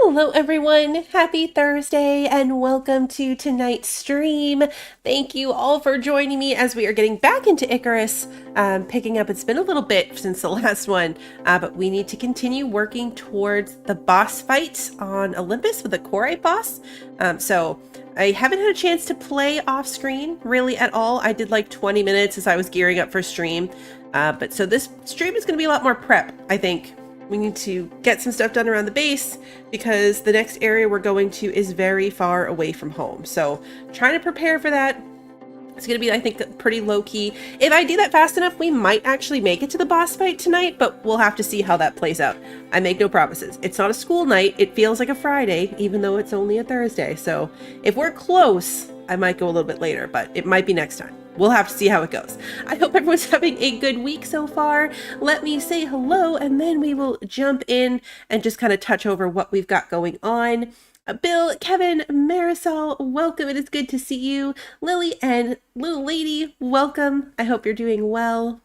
Hello everyone, happy Thursday and welcome to tonight's stream. Thank you all for joining me as we are getting back into Icarus, picking up. It's been a little bit since the last one, but we need to continue working towards the boss fight on Olympus with the Corite boss. So I haven't had a chance to play off screen really at all. I did like 20 minutes as I was gearing up for stream, but so this stream is going to be a lot more prep, I think. We need to get some stuff done around the base because the next area we're going to is very far away from home. So trying to prepare for that. It's going to be, I think, pretty low-key. If I do that fast enough, we might actually make it to the boss fight tonight, but we'll have to see how that plays out. I make no promises. It's not a school night. It feels like a Friday, even though it's only a Thursday. So if we're close, I might go a little bit later, but it might be next time. We'll have to see how it goes. I hope everyone's having a good week so far. Let me say hello, and then we will jump in and just kind of touch over what we've got going on. Bill, Kevin, Marisol, welcome. It is good to see you. Lily and Little Lady, welcome. I hope you're doing well.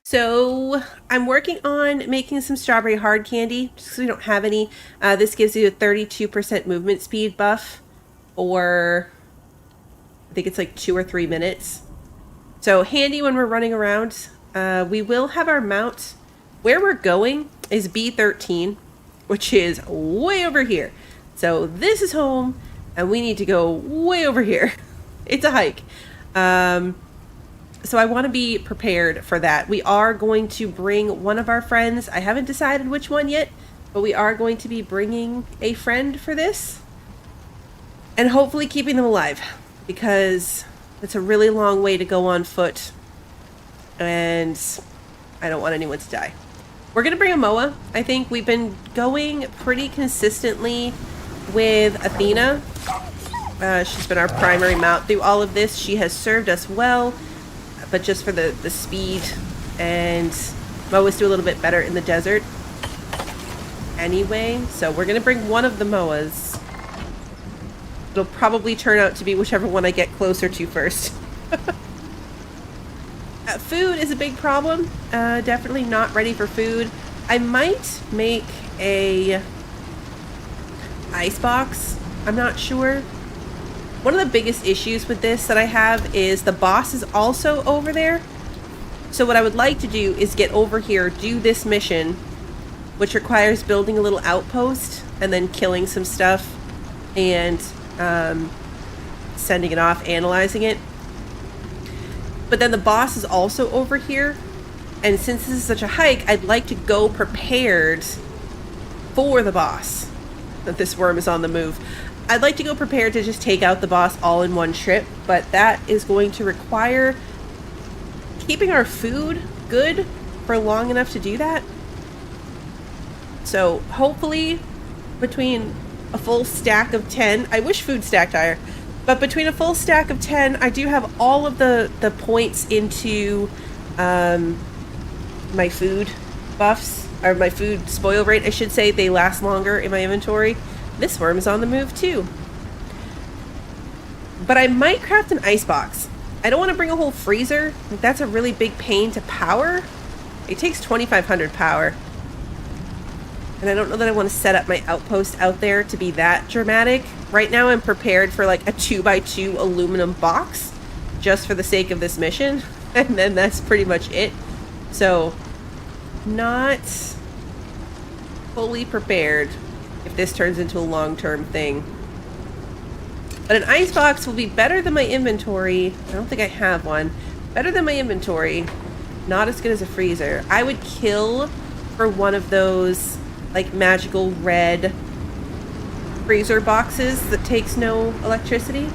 So I'm working on making some strawberry hard candy, just because we don't have any. This gives you a 32% movement speed buff, or I think it's like 2 or 3 minutes. So handy when we're running around. We will have our mount. Where we're going is B13, which is way over here. So this is home, and we need to go way over here. It's a hike. So I want to be prepared for that. We are going to bring one of our friends. I haven't decided which one yet, but we are going to be bringing a friend for this. And hopefully keeping them alive, because it's a really long way to go on foot, and I don't want anyone to die. We're going to bring a Moa. I think we've been going pretty consistently with Athena. She's been our primary mount through all of this. She has served us well, but just for the speed, and Moas do a little bit better in the desert anyway. So we're going to bring one of the Moas. It'll probably turn out to be whichever one I get closer to first. Food is a big problem. Definitely not ready for food. I might make a ice box. I'm not sure. One of the biggest issues with this that I have is the boss is also over there. So what I would like to do is get over here, do this mission, which requires building a little outpost and then killing some stuff and sending it off, analyzing it. But then the boss is also over here, and since this is such a hike, I'd like to go prepared for the boss. That this worm is on the move. I'd like to go prepared to just take out the boss all in one trip, but that is going to require keeping our food good for long enough to do that. So hopefully between a full stack of 10. I wish food stacked higher, but between a full stack of 10, I do have all of the points into my food buffs, or my food spoil rate, I should say. They last longer in my inventory. This worm is on the move too. But I might craft an ice box. I don't want to bring a whole freezer. That's a really big pain to power. It takes 2,500 power. And I don't know that I want to set up my outpost out there to be that dramatic. Right now I'm prepared for like a 2x2 aluminum box just for the sake of this mission. And then that's pretty much it. So not fully prepared if this turns into a long-term thing. But an ice box will be better than my inventory. I don't think I have one. Better than my inventory. Not as good as a freezer. I would kill for one of those like magical red freezer boxes that takes no electricity.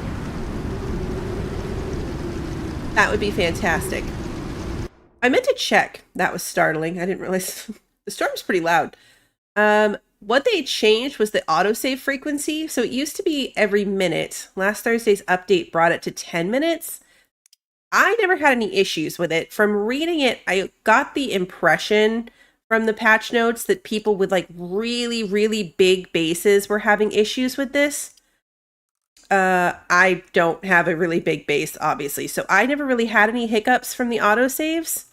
That would be fantastic. I meant to check. That was startling. I didn't realize the storm's pretty loud. What they changed was the autosave frequency. So it used to be every minute. Last Thursday's update brought it to 10 minutes. I never had any issues with it. From reading it, I got the impression from the patch notes that people with like really, really big bases were having issues with this. I don't have a really big base, obviously, so I never really had any hiccups from the autosaves.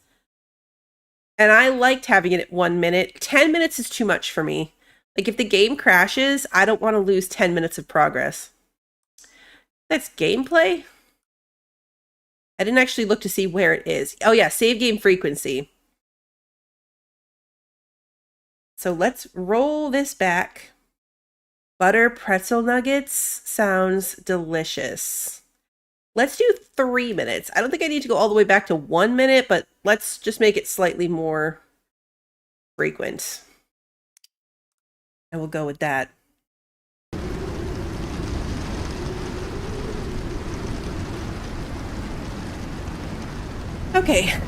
And I liked having it at 1 minute. 10 minutes is too much for me. Like if the game crashes, I don't want to lose 10 minutes of progress. That's gameplay? I didn't actually look to see where it is. Oh yeah, save game frequency. So let's roll this back. Butter pretzel nuggets sounds delicious. Let's do 3 minutes. I don't think I need to go all the way back to 1 minute, but let's just make it slightly more frequent. And we'll go with that. Okay,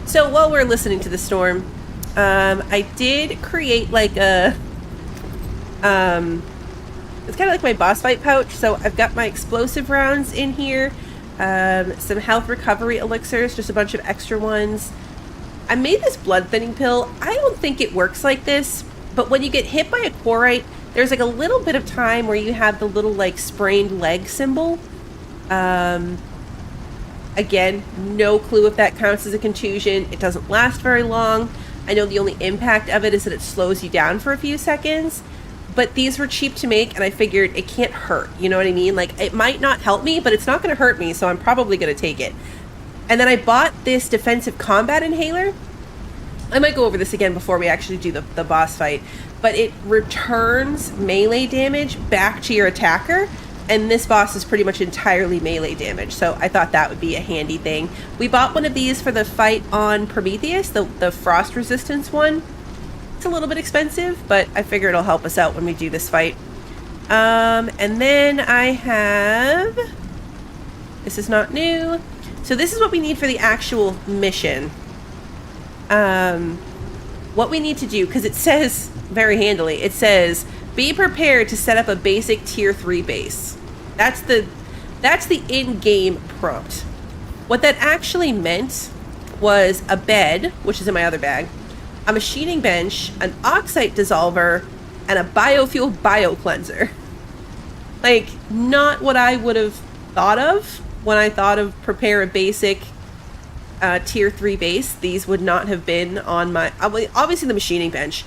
so while we're listening to the storm, I did create like a, it's kind of like my boss fight pouch. So I've got my explosive rounds in here, some health recovery elixirs, just a bunch of extra ones. I made this blood thinning pill. I don't think it works like this, but when you get hit by a quarite, there's like a little bit of time where you have the little like sprained leg symbol. Again, no clue if that counts as a contusion. It doesn't last very long. I know the only impact of it is that it slows you down for a few seconds, but these were cheap to make and I figured it can't hurt. You know what I mean? Like it might not help me, but it's not going to hurt me, so I'm probably going to take it. And then I bought this defensive combat inhaler. I might go over this again before we actually do the boss fight, but it returns melee damage back to your attacker. And this boss is pretty much entirely melee damage, so I thought that would be a handy thing. We bought one of these for the fight on Prometheus, the frost resistance one. It's a little bit expensive, but I figure it'll help us out when we do this fight. And then I have... This is not new. So this is what we need for the actual mission. What we need to do, because it says, very handily, it says... Be prepared to set up a basic tier 3 base. That's the in-game prompt. What that actually meant was a bed, which is in my other bag, a machining bench, an oxide dissolver, and a biofuel biocleanser. Like, not what I would have thought of when I thought of prepare a basic tier 3 base. These would not have been on my... Obviously the machining bench.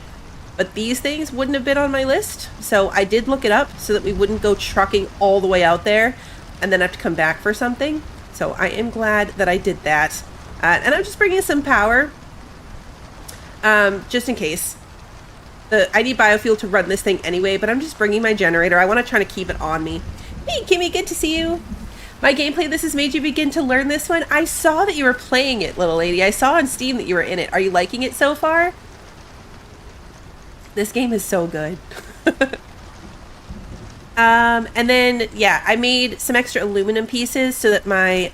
But these things wouldn't have been on my list, so I did look it up so that we wouldn't go trucking all the way out there and then have to come back for something. So I am glad that I did that. And I'm just bringing some power, just in case. I need biofuel to run this thing anyway, but I'm just bringing my generator. I want to try to keep it on me. Hey, Kimmy, good to see you. My gameplay, this has made you begin to learn this one. I saw that you were playing it, little lady. I saw on Steam that you were in it. Are you liking it so far? This game is so good. And then, yeah, I made some extra aluminum pieces so that my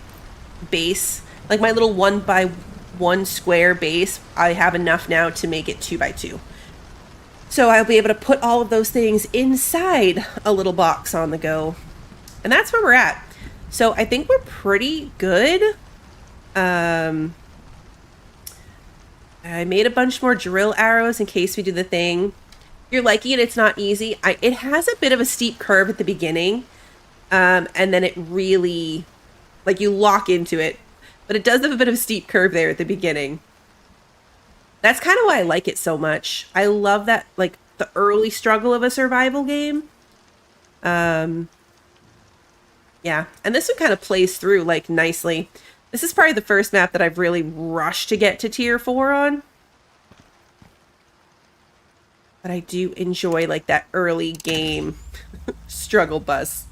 base, like my little 1x1 square base, I have enough now to make it 2x2. So I'll be able to put all of those things inside a little box on the go. And that's where we're at. So I think we're pretty good. I made a bunch more drill arrows in case we do the thing. You're liking it, it's not easy. It has a bit of a steep curve at the beginning. And then it really, like you lock into it. But it does have a bit of a steep curve there at the beginning. That's kind of why I like it so much. I love that, like, the early struggle of a survival game. Yeah, and this one kind of plays through, like, nicely. This is probably the first map that I've really rushed to get to tier 4 on. But I do enjoy, like, that early game struggle buzz.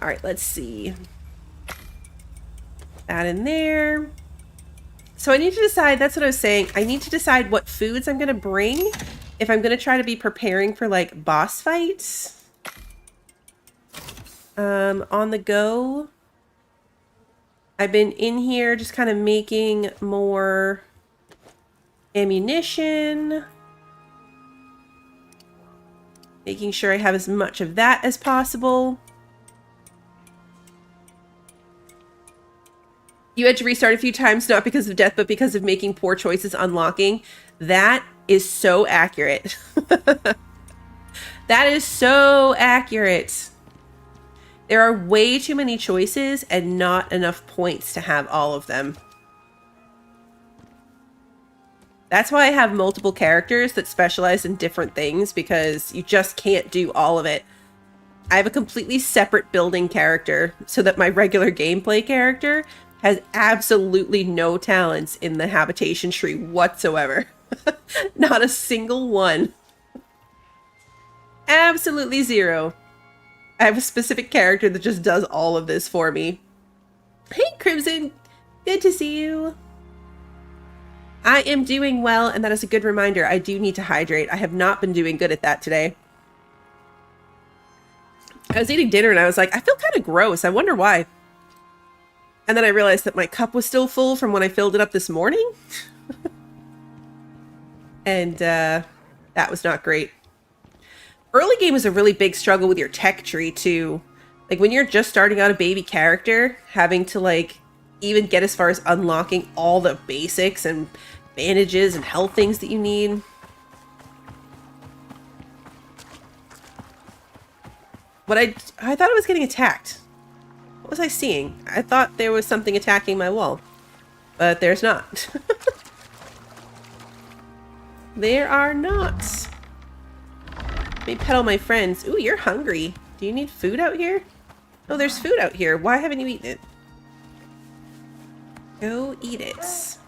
Alright, let's see. That in there. So I need to decide, that's what I was saying, I need to decide what foods I'm going to bring if I'm going to try to be preparing for, like, boss fights. On the go. I've been in here just kind of making more ammunition. Making sure I have as much of that as possible. You had to restart a few times, not because of death, but because of making poor choices unlocking. That is so accurate. That is so accurate. There are way too many choices and not enough points to have all of them. That's why I have multiple characters that specialize in different things, because you just can't do all of it. I have a completely separate building character so that my regular gameplay character has absolutely no talents in the habitation tree whatsoever. Not a single one. Absolutely zero. I have a specific character that just does all of this for me. Hey, Crimson. Good to see you. I am doing well, and that is a good reminder. I do need to hydrate. I have not been doing good at that today. I was eating dinner and I was like, I feel kind of gross. I wonder why. And then I realized that my cup was still full from when I filled it up this morning. And that was not great. Early game is a really big struggle with your tech tree too. Like when you're just starting out a baby character, having to like even get as far as unlocking all the basics and bandages and health things that you need. What I thought I was getting attacked. What was I seeing? I thought there was something attacking my wall, but there's not. There are not. Let me pet all my friends. Ooh, you're hungry. Do you need food out here? Oh, there's food out here. Why haven't you eaten it? Go eat it.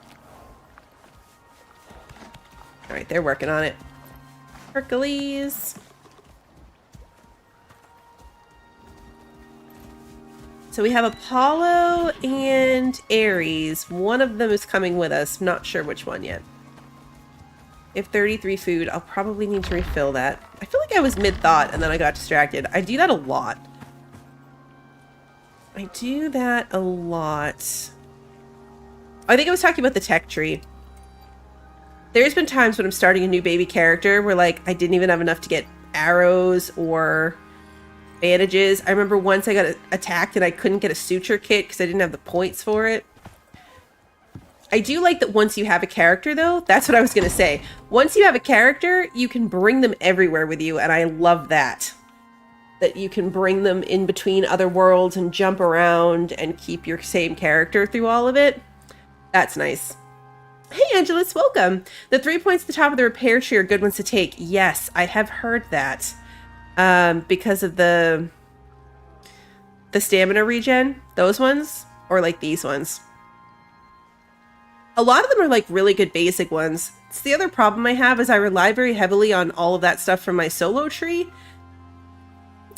Alright, they're working on it. Hercules. So we have Apollo and Ares. One of them is coming with us. Not sure which one yet. If 33 food, I'll probably need to refill that. I feel like I was mid-thought and then I got distracted. I do that a lot. I do that a lot. I think I was talking about the tech tree. There's been times when I'm starting a new baby character where like I didn't even have enough to get arrows or bandages. I remember once I got attacked and I couldn't get a suture kit because I didn't have the points for it. I do like that once you have a character though, that's what I was going to say. Once you have a character, you can bring them everywhere with you, and I love that. That you can bring them in between other worlds and jump around and keep your same character through all of it. That's nice. Hey Angelus, welcome. The 3 points at the top of the repair tree are good ones to take. Yes, I have heard that. Because of the stamina regen. Those ones, or like these ones. A lot of them are like really good basic ones. It's the other problem I have is I rely very heavily on all of that stuff from my solo tree.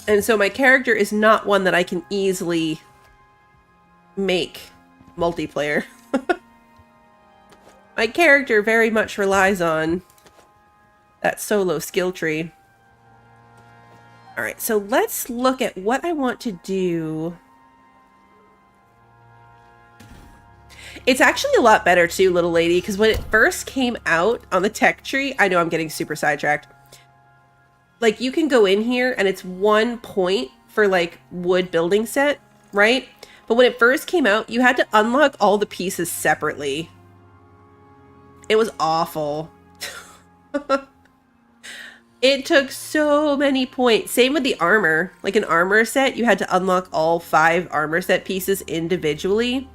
And so my character is not one that I can easily make multiplayer. My character very much relies on that solo skill tree. Alright, so let's look at what I want to do. It's actually a lot better too, little lady, because when it first came out on the tech tree, I know I'm getting super sidetracked. Like, you can go in here and it's 1 point for like wood building set, right? But when it first came out, you had to unlock all the pieces separately. It was awful. It took so many points. Same with the armor. Like an armor set, you had to unlock all 5 armor set pieces individually.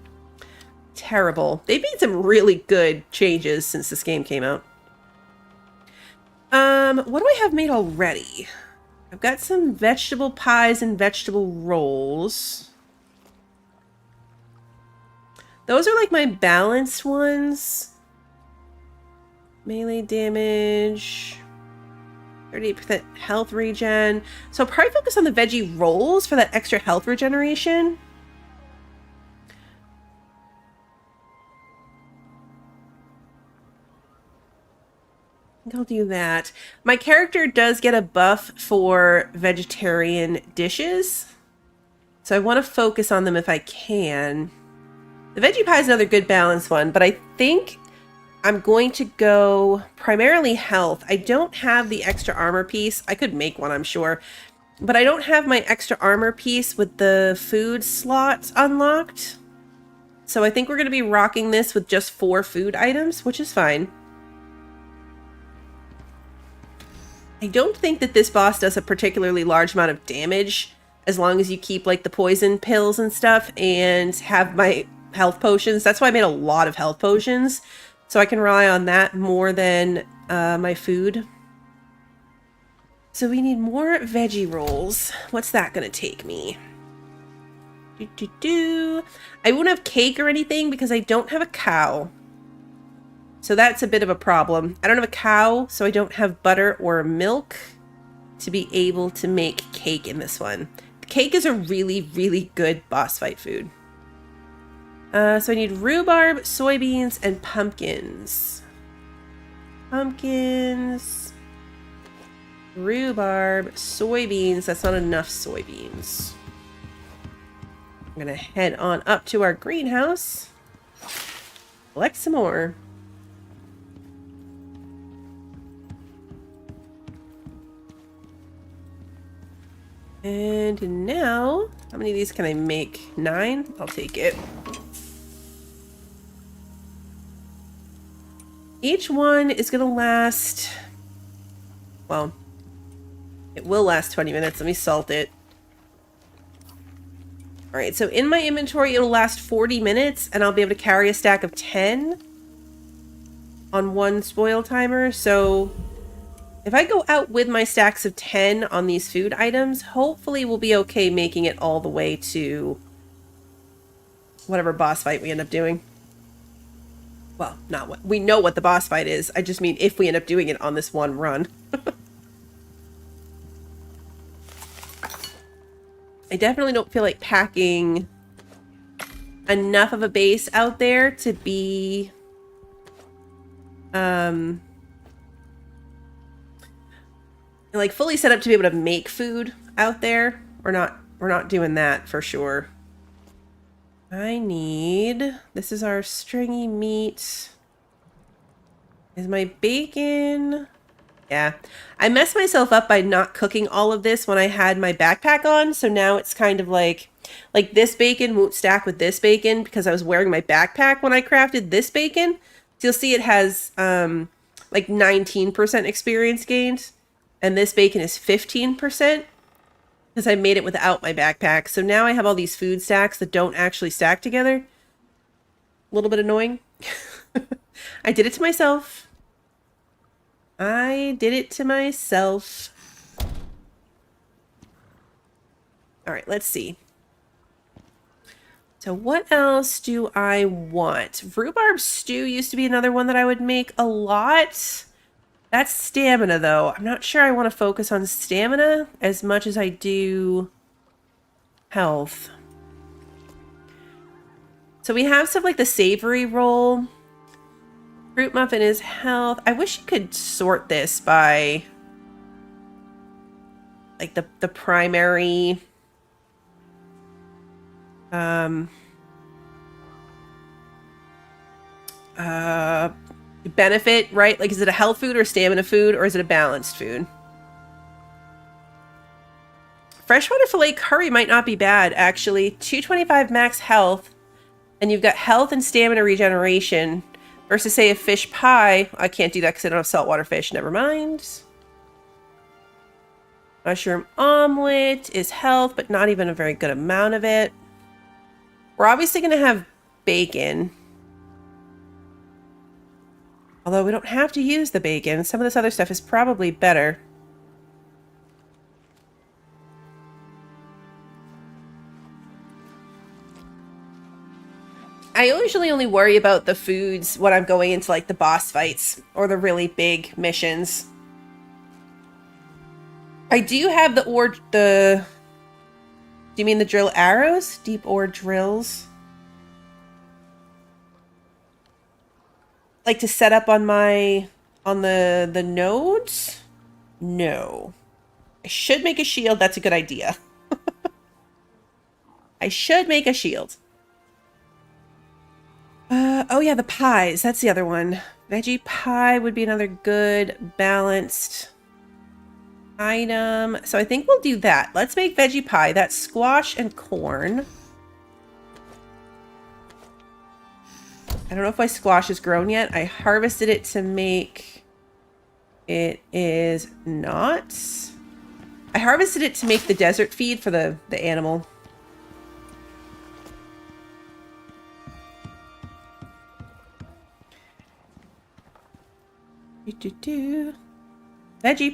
Terrible. They made some really good changes since this game came out. What do I have made already? I've got some vegetable pies and vegetable rolls. Those are like my balanced ones. Melee damage. 38% health regen. So I'll probably focus on the veggie rolls for that extra health regeneration. I think I'll do that. My character does get a buff for vegetarian dishes, so I want to focus on them if I can. The veggie pie is another good balanced one, but I think I'm going to go primarily health. I don't have the extra armor piece. I could make one, I'm sure, but I don't have my extra armor piece with the food slots unlocked. So I think we're going to be rocking this with just 4 food items, which is fine. I don't think that this boss does a particularly large amount of damage as long as you keep like the poison pills and stuff and have my health potions. That's why I made a lot of health potions, So I can rely on that more than my food. So we need more veggie rolls. What's that gonna take me? I won't have cake or anything because I don't have a cow. So that's a bit of a problem. I don't have a cow, so I don't have butter or milk to be able to make cake in this one. Cake is a really, really good boss fight food. So I need rhubarb, soybeans, and pumpkins. Pumpkins, rhubarb, soybeans. That's not enough soybeans. I'm gonna head on up to our greenhouse, collect some more. And now, how many of these can I make? 9? I'll take it. Each one is gonna last, well, it will last 20 minutes. Let me salt it. All right, so in my inventory, it'll last 40 minutes, and I'll be able to carry a stack of 10 on one spoil timer. So if I go out with my stacks of 10 on these food items, hopefully we'll be okay making it all the way to whatever boss fight we end up doing. Well, not what we know what the boss fight is. I just mean if we end up doing it on this one run. I definitely don't feel like packing enough of a base out there to be like fully set up to be able to make food out there. We're not doing that for sure. I need, this is our stringy meat. Is my bacon? Yeah, I messed myself up by not cooking all of this when I had my backpack on. So now it's kind of like this bacon won't stack with this bacon because I was wearing my backpack when I crafted this bacon. So you'll see it has like 19% experience gained. And this bacon is 15% because I made it without my backpack. So now I have all these food stacks that don't actually stack together. A little bit annoying. I did it to myself. I did it to myself. All right, let's see. So what else do I want? Rhubarb stew used to be another one that I would make a lot. That's stamina, though. I'm not sure I want to focus on stamina as much as I do health. So we have stuff like the savory roll. Fruit muffin is health. I wish you could sort this by like the primary benefit, right? Like, is it a health food or stamina food, or is it a balanced food? Freshwater fillet curry might not be bad, actually. 225 max health, and you've got health and stamina regeneration. Versus, say, a fish pie. I can't do that because I don't have saltwater fish. Never mind. Mushroom omelet is health, but not even a very good amount of it. We're obviously going to have bacon. Although we don't have to use the bacon. Some of this other stuff is probably better. I usually only worry about the foods when I'm going into like the boss fights or the really big missions. I do have the ore, do you mean the drill arrows? Deep ore drills? Like to set up on my, on the nodes? No. I should make a shield. That's a good idea. I should make a shield. Oh yeah, the pies. That's the other one. Veggie pie would be another good balanced item. So I think we'll do that. Let's make veggie pie. That's squash and corn. I don't know if my squash is grown yet. I harvested it to make... It is not. I harvested it to make the desert feed for the animal. Veggie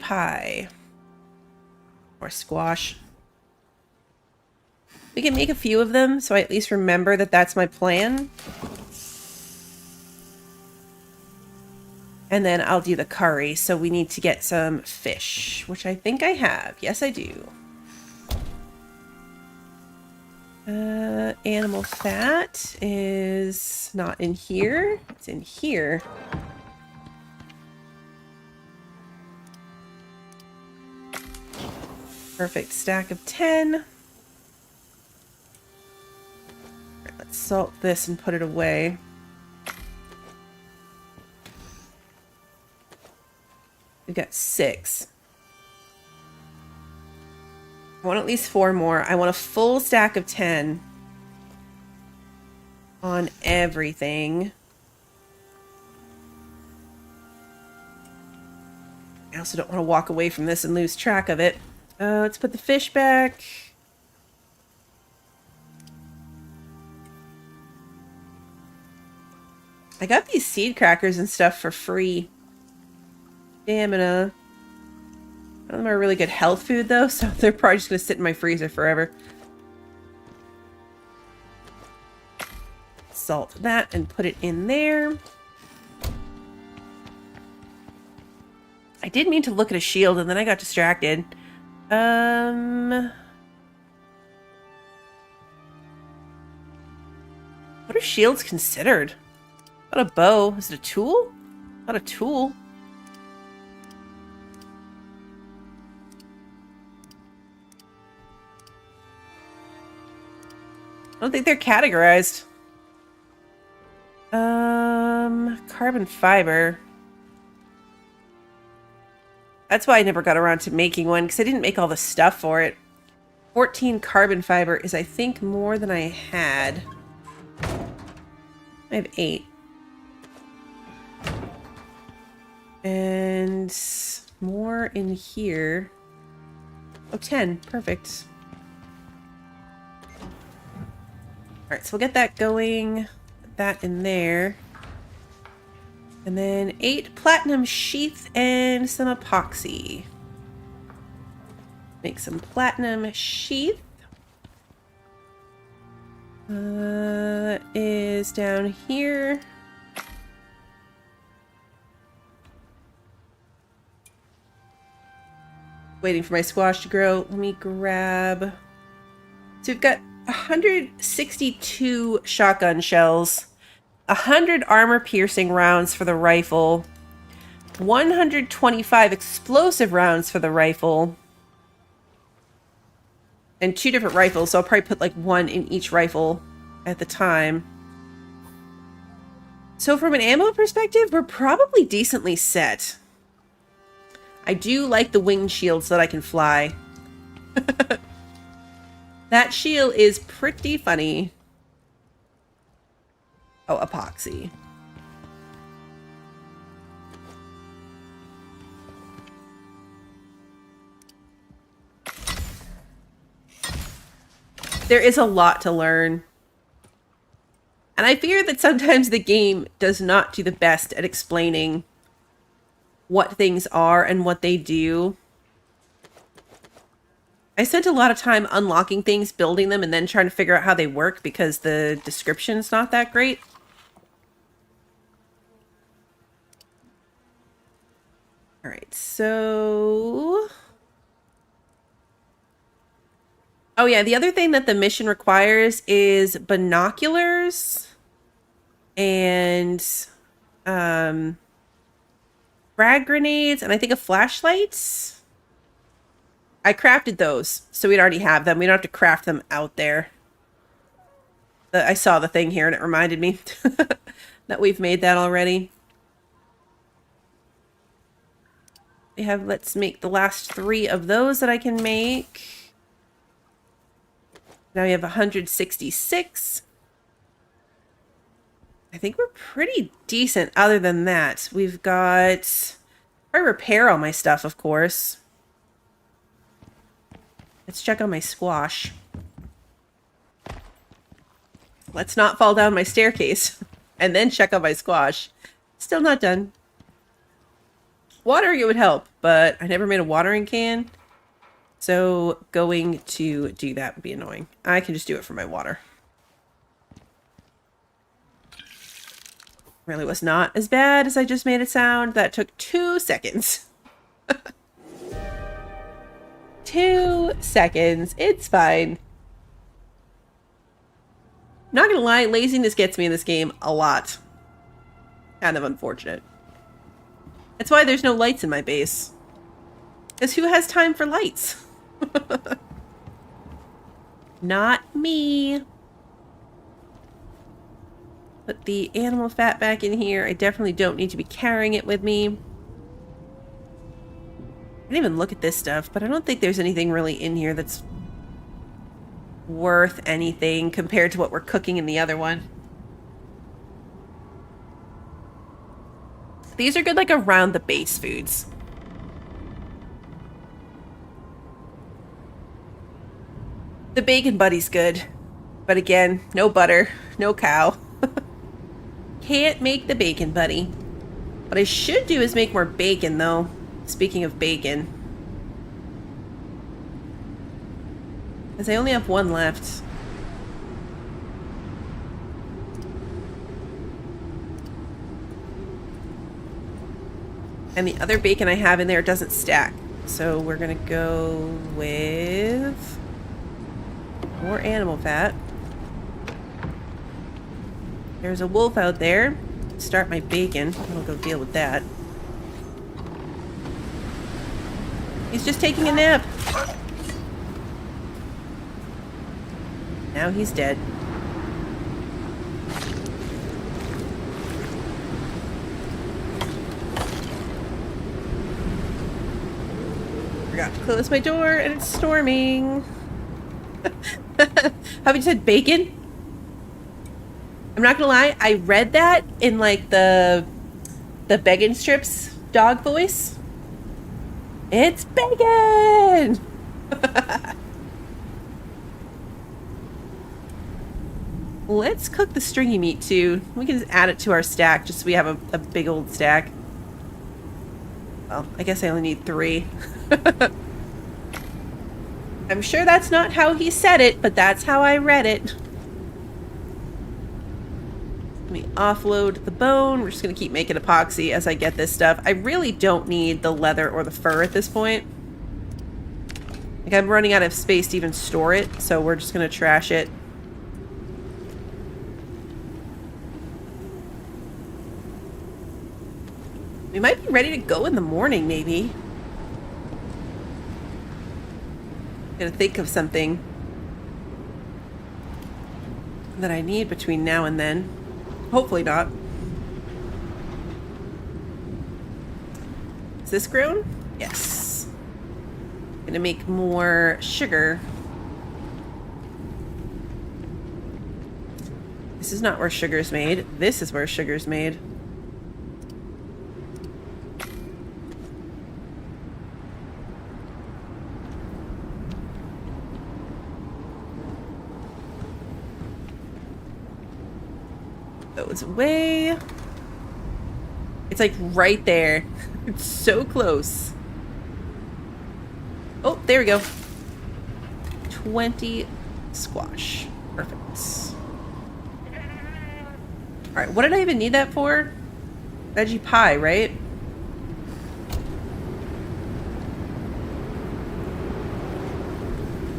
pie. Or squash. We can make a few of them, so I at least remember that that's my plan. And then I'll do the curry, so we need to get some fish, which I think I have. Yes, I do. Animal fat is not in here. It's in here. Perfect stack of 10. All right, let's salt this and put it away. We've got 6. I want at least 4 more. I want a full stack of 10 on everything. I also don't want to walk away from this and lose track of it. Let's put the fish back. I got these seed crackers and stuff for free. Stamina. None of them are really good health food, though, so they're probably just going to sit in my freezer forever. Salt that and put it in there. I did mean to look at a shield, and then I got distracted. What are shields considered? Not a bow. Is it a tool? Not a tool. I don't think they're categorized. Carbon fiber. That's why I never got around to making one, because I didn't make all the stuff for it. 14 carbon fiber is, I think, more than I had. I have 8. And more in here. Oh, 10. Perfect. Alright, so we'll get that going. Put that in there. And then 8 platinum sheath and some epoxy. Make some platinum sheath. Is down here. Waiting for my squash to grow. Let me grab... So we've got 162 shotgun shells. 100 armor-piercing rounds for the rifle, 125 explosive rounds for the rifle, and 2 different rifles, so I'll probably put like 1 in each rifle at the time. So from an ammo perspective, we're probably decently set. I do like the winged shield so that I can fly. That shield is pretty funny. Oh, epoxy. There is a lot to learn. And I fear that sometimes the game does not do the best at explaining what things are and what they do. I spent a lot of time unlocking things, building them, and then trying to figure out how they work because the description's not that great. All right, so... Oh yeah, the other thing that the mission requires is binoculars and frag grenades and I think a flashlight. I crafted those, so we'd already have them. We don't have to craft them out there. I saw the thing here and it reminded me that we've made that already. We have, let's make the last 3 of those that I can make. Now we have 166. I think we're pretty decent other than that. We've got... I repair all my stuff, of course. Let's check on my squash. Let's not fall down my staircase. And then check on my squash. Still not done. Watering it would help, but I never made a watering can. So going to do that would be annoying. I can just do it for my water. Really was not as bad as I just made it sound. That took 2 seconds. 2 seconds. It's fine. Not gonna lie, laziness gets me in this game a lot. Kind of unfortunate. That's why there's no lights in my base. Because who has time for lights? Not me. Put the animal fat back in here. I definitely don't need to be carrying it with me. I didn't even look at this stuff, but I don't think there's anything really in here that's worth anything compared to what we're cooking in the other one. These are good like around the base foods. The bacon buddy's good. But again, no butter, no cow. Can't make the bacon buddy. What I should do is make more bacon though. Speaking of bacon. Because I only have 1 left. And the other bacon I have in there doesn't stack. So we're gonna go with more animal fat. There's a wolf out there. Start my bacon. I'll go deal with that. He's just taking a nap. Now he's dead. Forgot to close my door and it's storming. Have you said bacon? I'm not gonna lie, I read that in like the Beggin' Strips dog voice. It's bacon! Let's cook the stringy meat too. We can just add it to our stack just so we have a big old stack. Well, I guess I only need 3. I'm sure that's not how he said it, but that's how I read it. Let me offload the bone. We're just going to keep making epoxy as I get this stuff. I really don't need the leather or the fur at this point. Like, I'm running out of space to even store it, so we're just going to trash it. We might be ready to go in the morning, maybe. Gotta think of something that I need between now and then. Hopefully not. Is this grown? Yes. Gonna make more sugar. This is not where sugar's made. This is where sugar's made. Those away. It's like right there. It's so close. Oh, there we go. 20 squash. Perfect. Alright, what did I even need that for? Veggie pie, right?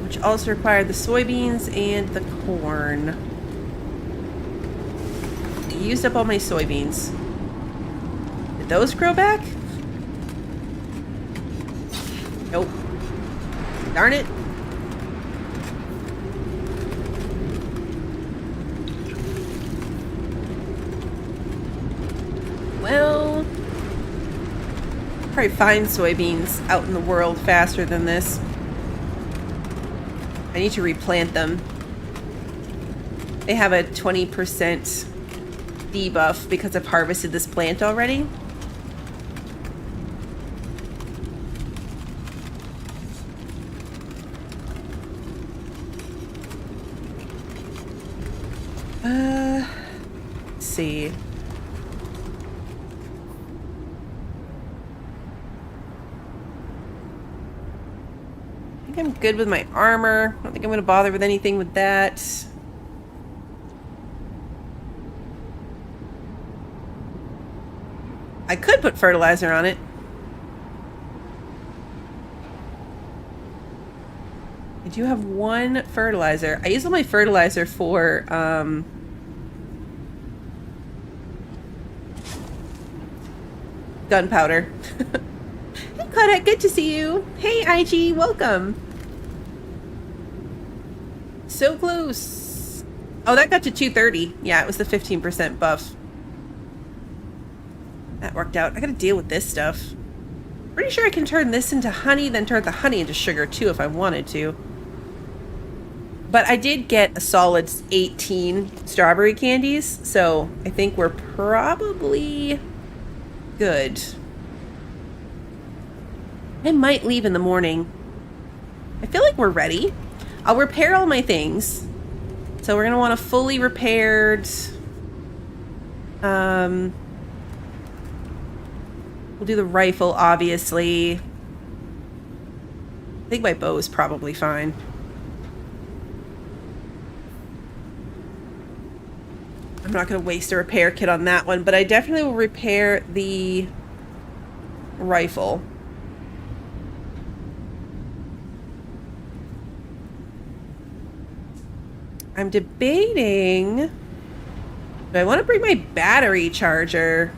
Which also required the soybeans and the corn. Used up all my soybeans. Did those grow back? Nope. Darn it. Well, probably find soybeans out in the world faster than this. I need to replant them. They have a 20% debuff because I've harvested this plant already. Let's see. think I'm good with my armor. I don't think I'm going to bother with anything with that. I could put fertilizer on it. I do have one fertilizer. I use all my fertilizer for, gunpowder. Hey, Claudette, good to see you. Hey, IG, welcome. So close. Oh, that got to 230. Yeah, it was the 15% buff. That worked out. I gotta deal with this stuff. Pretty sure I can turn this into honey, then turn the honey into sugar too if I wanted to. But I did get a solid 18 strawberry candies, so I think we're probably good. I might leave in the morning. I feel like we're ready. I'll repair all my things. So we're gonna want a fully repaired... We'll do the rifle, obviously. I think my bow is probably fine. I'm not going to waste a repair kit on that one, but I definitely will repair the rifle. I'm debating... Do I want to bring my battery charger?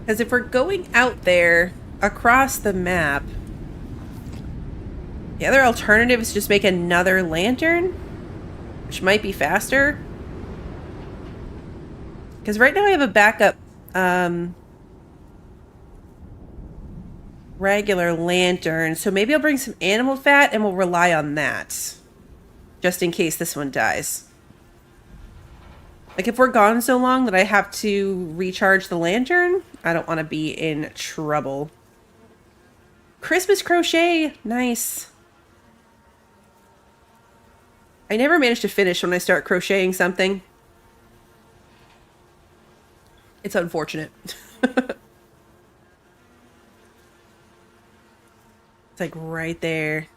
Because if we're going out there across the map, the other alternative is just make another lantern, which might be faster. Because right now I have a backup regular lantern, so maybe I'll bring some animal fat and we'll rely on that. Just in case this one dies. Like if we're gone so long that I have to recharge the lantern, I don't want to be in trouble. Christmas crochet! Nice. I never manage to finish when I start crocheting something. It's unfortunate. It's like right there.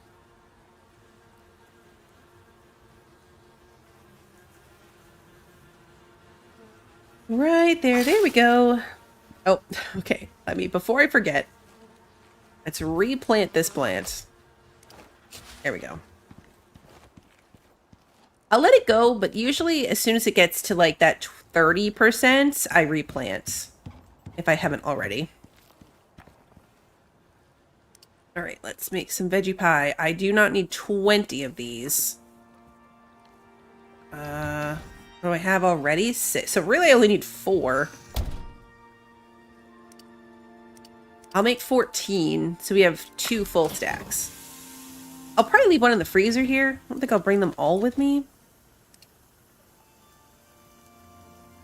Right there. There we go. Oh, okay. Before I forget, let's replant this plant. There we go. I'll let it go, but usually as soon as it gets to like that 30%, I replant. If I haven't already. All right, let's make some veggie pie. I do not need 20 of these. What do I have already? 6. So really I only need 4. I'll make 14, so we have 2 full stacks. I'll probably leave one in the freezer here. I don't think I'll bring them all with me.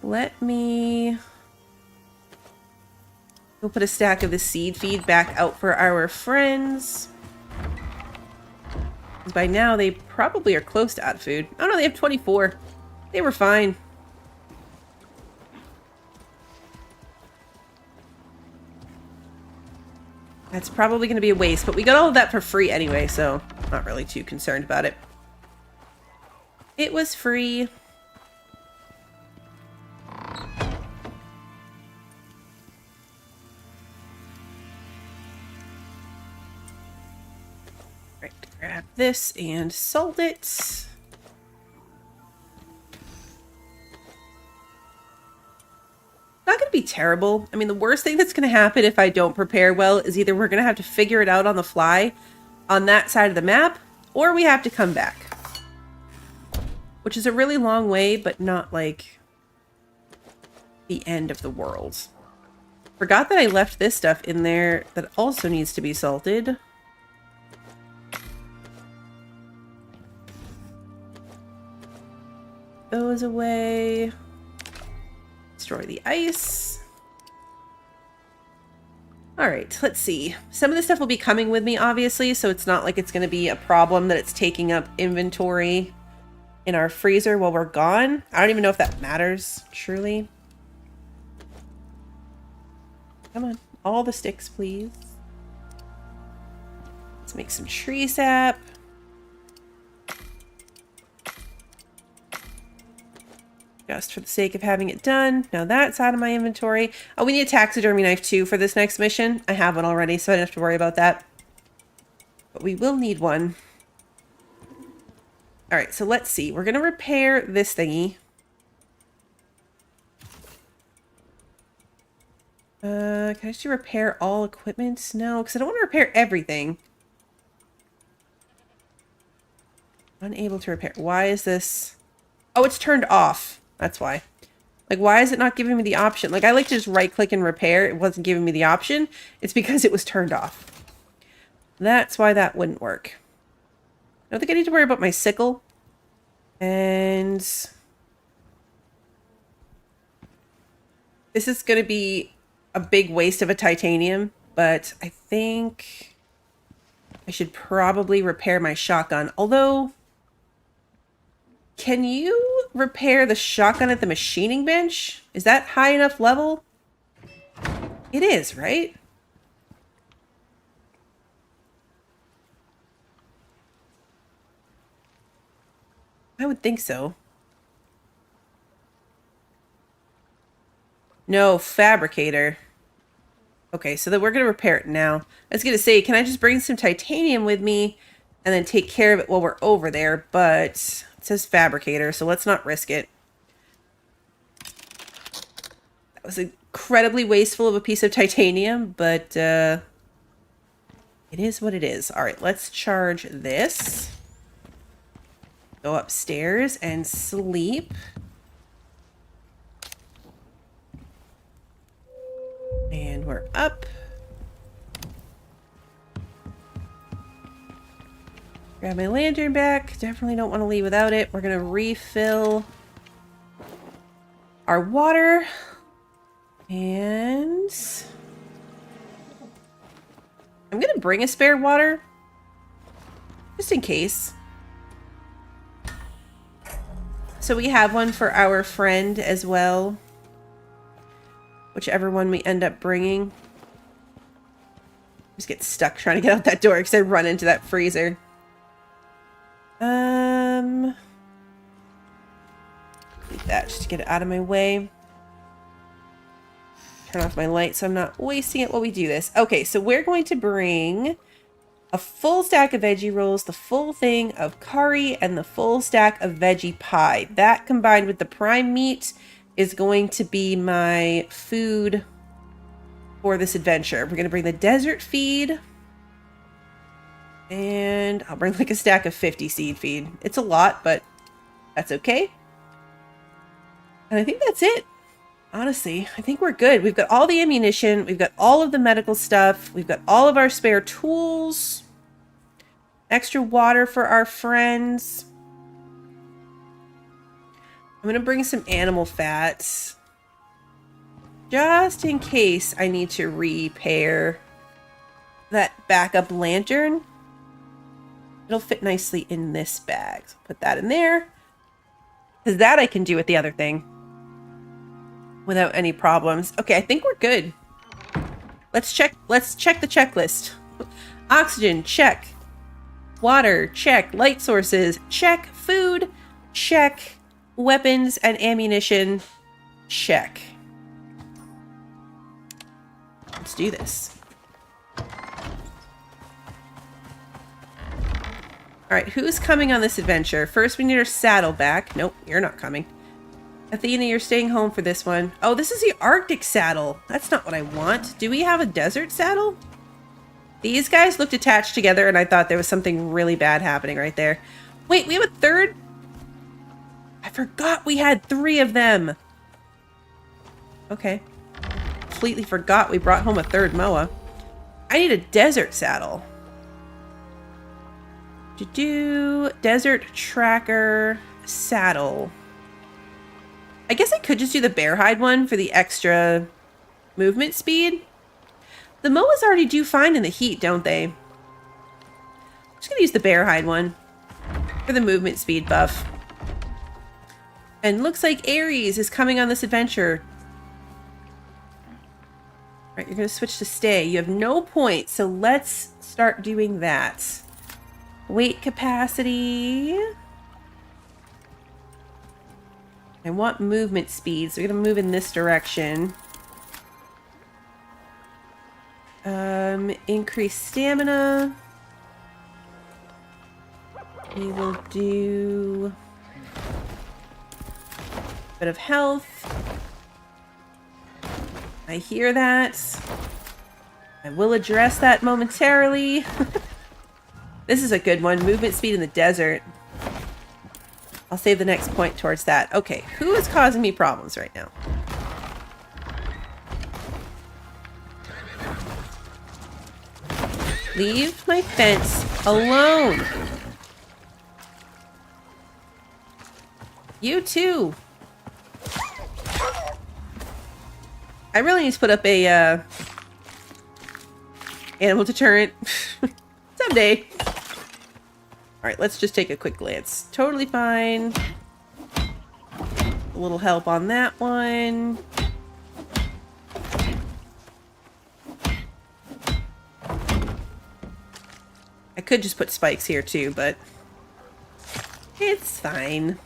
Let me... We'll put a stack of the seed feed back out for our friends. Because by now they probably are close to out of food. Oh no, they have 24. They were fine. That's probably going to be a waste, but we got all of that for free anyway, so not really too concerned about it. It was free. Right, grab this and salt it. Not going to be terrible. I mean, the worst thing that's going to happen if I don't prepare well is either we're going to have to figure it out on the fly on that side of the map, or we have to come back. Which is a really long way, but not like the end of the world. Forgot that I left this stuff in there that also needs to be salted. Those away. Destroy the ice. Alright, let's see. Some of this stuff will be coming with me, obviously, so it's not like it's going to be a problem that it's taking up inventory in our freezer while we're gone. I don't even know if that matters, truly. Come on. All the sticks, please. Let's make some tree sap. Just for the sake of having it done. Now that's out of my inventory. Oh, we need a taxidermy knife too for this next mission. I have one already, so I don't have to worry about that. But we will need one. Alright, so let's see. We're going to repair this thingy. Can I just repair all equipment? No, because I don't want to repair everything. Unable to repair. Why is this? Oh, it's turned off. That's why. Like, why is it not giving me the option? Like, I like to just right-click and repair. It wasn't giving me the option. It's because it was turned off. That's why that wouldn't work. I don't think I need to worry about my sickle. And this is going to be a big waste of a titanium, but I think I should probably repair my shotgun. Although, can you repair the shotgun at the machining bench? Is that high enough level? It is, right? I would think so. No, fabricator. Okay, so then we're going to repair it now. I was going to say, can I just bring some titanium with me and then take care of it while we're over there? But it says fabricator, so let's not risk it. That was incredibly wasteful of a piece of titanium, but it is what it is. All right, let's charge this. Go upstairs and sleep. And we're up. Grab my lantern back. Definitely don't want to leave without it. We're going to refill our water. And I'm going to bring a spare water. Just in case. So we have one for our friend as well. Whichever one we end up bringing. Just get stuck trying to get out that door because I run into that freezer. Leave that just to get it out of my way. Turn off my light so I'm not wasting it while we do this. Okay, so we're going to bring a full stack of veggie rolls, the full thing of curry, and the full stack of veggie pie. That combined with the prime meat is going to be my food for this adventure. We're going to bring the desert feed. And I'll bring like a stack of 50 seed feed. It's a lot, but that's okay. And I think that's it. Honestly, I think we're good. We've got all the ammunition. We've got all of the medical stuff. We've got all of our spare tools. Extra water for our friends. I'm going to bring some animal fats. Just in case I need to repair that backup lantern. It'll fit nicely in this bag. So put that in there. Because that I can do with the other thing. Without any problems. Okay, I think we're good. Let's check the checklist. Oxygen, check. Water, check. Light sources, check. Food, check. Weapons and ammunition, check. Let's do this. Alright, who's coming on this adventure? First, we need our saddle back. Nope, you're not coming. Athena, you're staying home for this one. Oh, this is the Arctic saddle. That's not what I want. Do we have a desert saddle? These guys looked attached together, and I thought there was something really bad happening right there. Wait, we have a third? I forgot we had 3 of them. Okay. Completely forgot we brought home a third Moa. I need a desert saddle. Desert tracker saddle. I guess I could just do the bear hide one for the extra movement speed. The Moas already do fine in the heat, don't they? I'm just gonna use the bear hide one for the movement speed buff. And looks like Ares is coming on this adventure. Right, you're going to switch to stay. You have no points, so let's start doing that. Weight capacity. I want movement speed, so we're going to move in this direction. Increase stamina. We will do a bit of health. I hear that. I will address that momentarily. This is a good one. Movement speed in the desert. I'll save the next point towards that. Okay, who is causing me problems right now? Leave my fence alone. You too. I really need to put up a animal deterrent someday. All right, let's just take a quick glance. Totally fine. A little help on that one. I could just put spikes here too, but it's fine.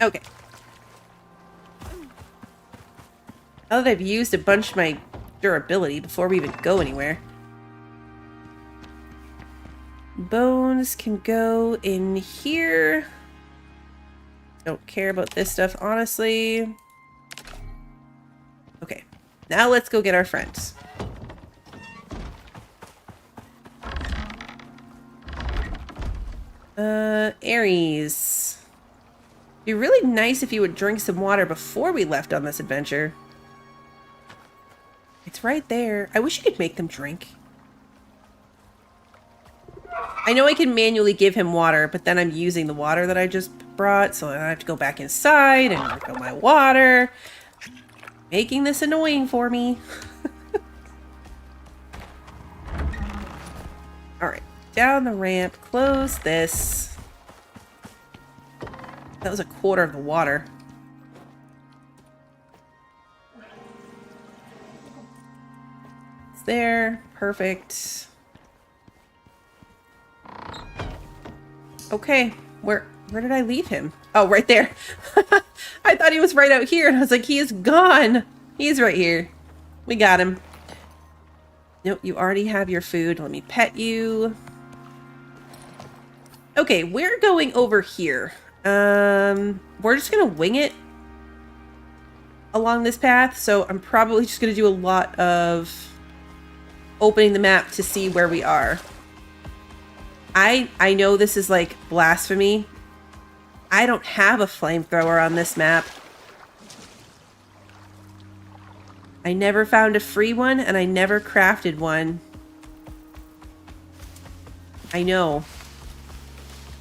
Okay. Now that I've used a bunch of my durability before we even go anywhere. Bones can go in here. Don't care about this stuff, honestly. Okay. Now let's go get our friends. Aries. It'd be really nice if you would drink some water before we left on this adventure. It's right there. I wish you could make them drink. I know I can manually give him water, but then I'm using the water that I just brought, so I have to go back inside and refill my water. Making this annoying for me. Alright, down the ramp, close this. That was a quarter of the water. It's there, perfect. Okay, where did I leave him? Oh, right there. I thought he was right out here, and I was like, he is gone. He's right here. We got him. Nope, you already have your food. Let me pet you. Okay, we're going over here. We're just gonna wing it along this path, so I'm probably just gonna do a lot of opening the map to see where we are. I know this is like blasphemy. I don't have a flamethrower on this map. I never found a free one, and I never crafted one. I know.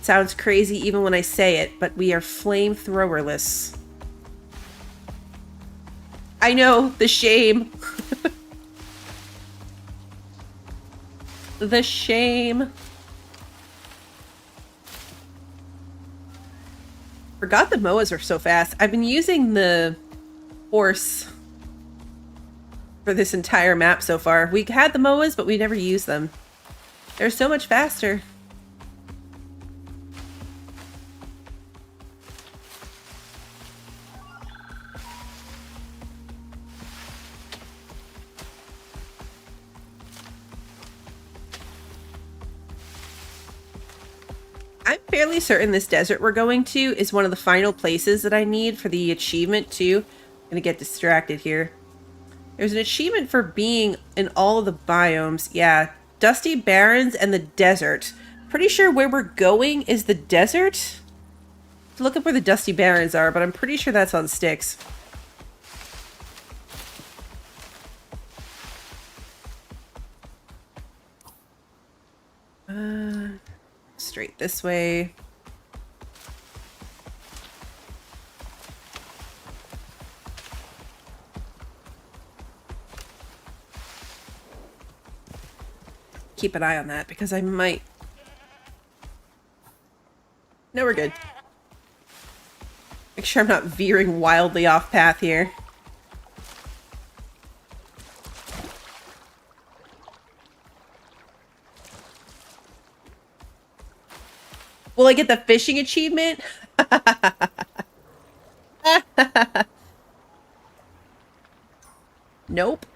It sounds crazy even when I say it, but we are flamethrowerless. I know, the shame. The shame. Forgot the MOAs are so fast. I've been using the horse for this entire map so far. We had the MOAs, but we never used them. They're so much faster. I'm fairly certain this desert we're going to is one of the final places that I need for the achievement too. I'm gonna get distracted here. There's an achievement for being in all of the biomes. Yeah, Dusty Barrens and the desert. Pretty sure where we're going is the desert. Look up where the Dusty Barrens are, but I'm pretty sure that's on Styx. Straight this way. Keep an eye on that because I might... No, we're good. Make sure I'm not veering wildly off path here. Will I get the fishing achievement? Nope.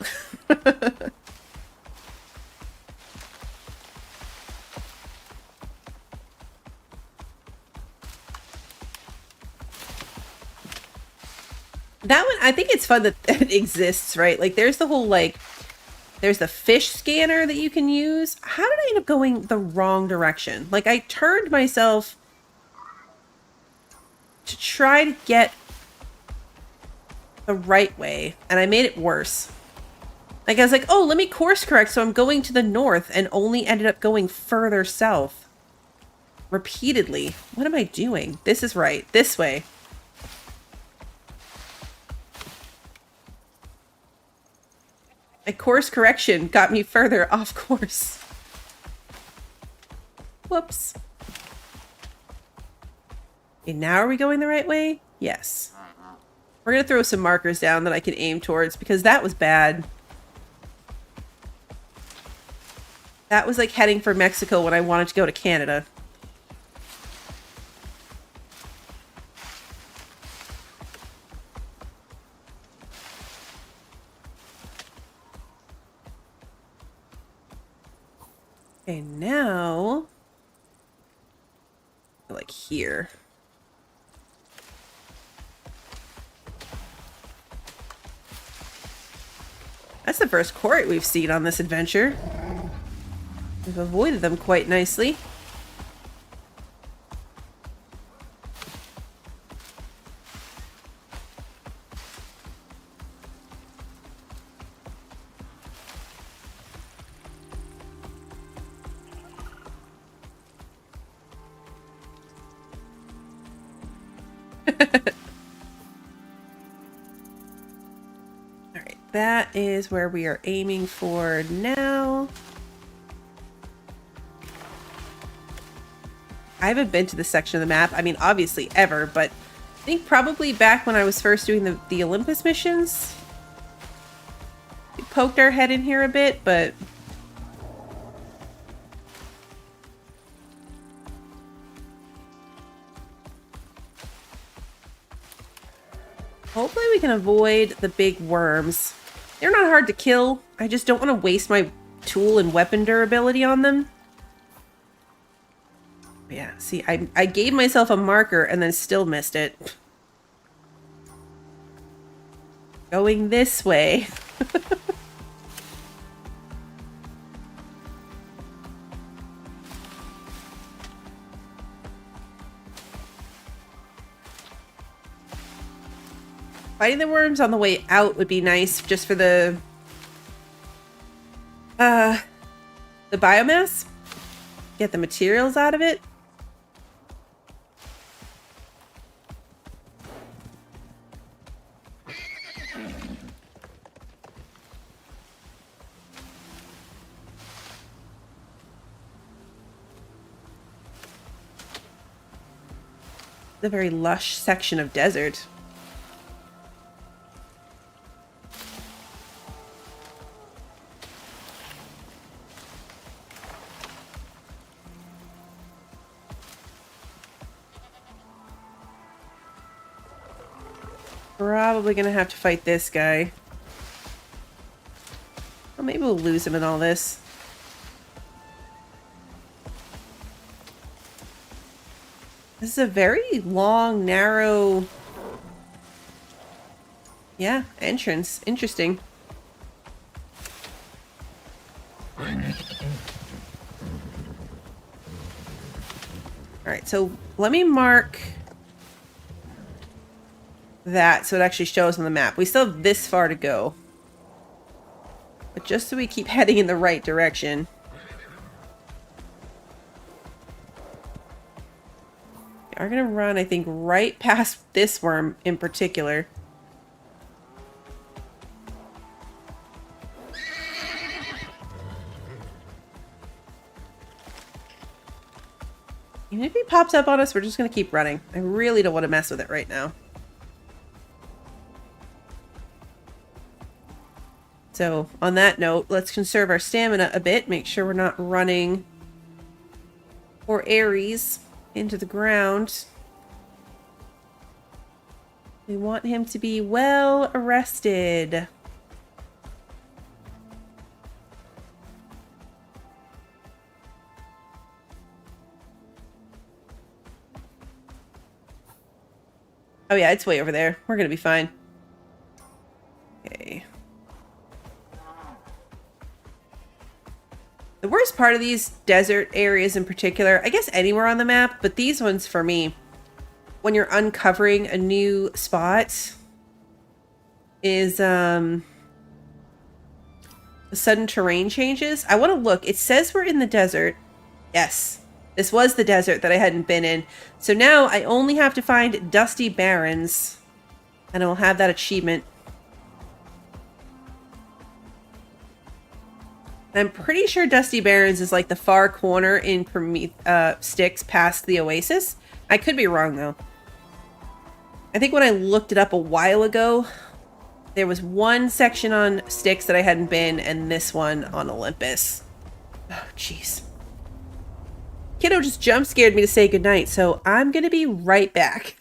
That one, I think it's fun that it exists, right? Like, there's the whole, like, there's the fish scanner that you can use. How did I end up going the wrong direction? Like, I turned myself to try to get the right way, and I made it worse. Like, I was like, oh, let me course correct, so I'm going to the north, and only ended up going further south. Repeatedly. What am I doing? This is right. This way. My course correction got me further off course. Whoops. Okay, now are we going the right way? Yes. We're gonna throw some markers down that I can aim towards because that was bad. That was like heading for Mexico when I wanted to go to Canada. Okay, now... like here. That's the first quarry we've seen on this adventure. We've avoided them quite nicely. Alright, that is where we are aiming for now. I haven't been to this section of the map. I mean, obviously ever, but I think probably back when I was first doing the Olympus missions. We poked our head in here a bit, but... hopefully we can avoid the big worms. They're not hard to kill. I just don't want to waste my tool and weapon durability on them. Yeah, see, I gave myself a marker and then still missed it. Going this way. Fighting the worms on the way out would be nice just for the biomass. Get the materials out of it. The very lush section of desert. Probably gonna have to fight this guy. Well, maybe we'll lose him in all this. This is a very long, narrow... yeah, entrance. Interesting. Alright, so let me mark that so it actually shows on the map. We still have this far to go. But just so we keep heading in the right direction. We're gonna run, I think, right past this worm in particular. Even if he pops up on us, we're just gonna keep running. I really don't want to mess with it right now. So on that note, let's conserve our stamina a bit. Make sure we're not running or Ares into the ground. We want him to be well arrested. Oh yeah, it's way over there. We're gonna be fine. Okay. The worst part of these desert areas in particular, I guess anywhere on the map, but these ones for me, when you're uncovering a new spot, is the sudden terrain changes. I want to look. It says we're in the desert. Yes, this was the desert that I hadn't been in. So now I only have to find Dusty Barrens, and I'll have that achievement. I'm pretty sure Dusty Barrens is like the far corner in Styx past the Oasis. I could be wrong though. I think when I looked it up a while ago, there was one section on Styx that I hadn't been, and this one on Olympus. Oh, jeez. Kiddo just jump scared me to say goodnight, so I'm gonna be right back.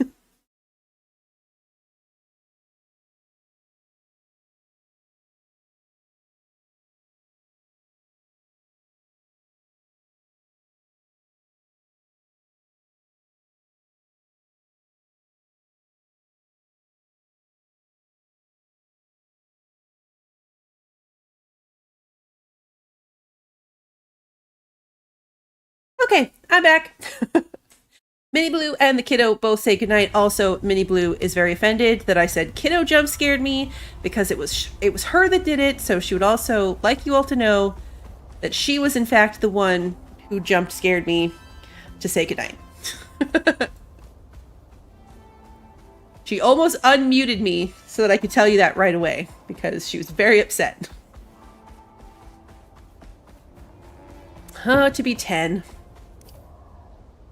Okay, I'm back. Minnie Blue and the kiddo both say goodnight. Also, Minnie Blue is very offended that I said kiddo jump scared me because it was her that did it. So she would also like you all to know that she was in fact the one who jump scared me to say goodnight. She almost unmuted me so that I could tell you that right away because she was very upset. To be 10.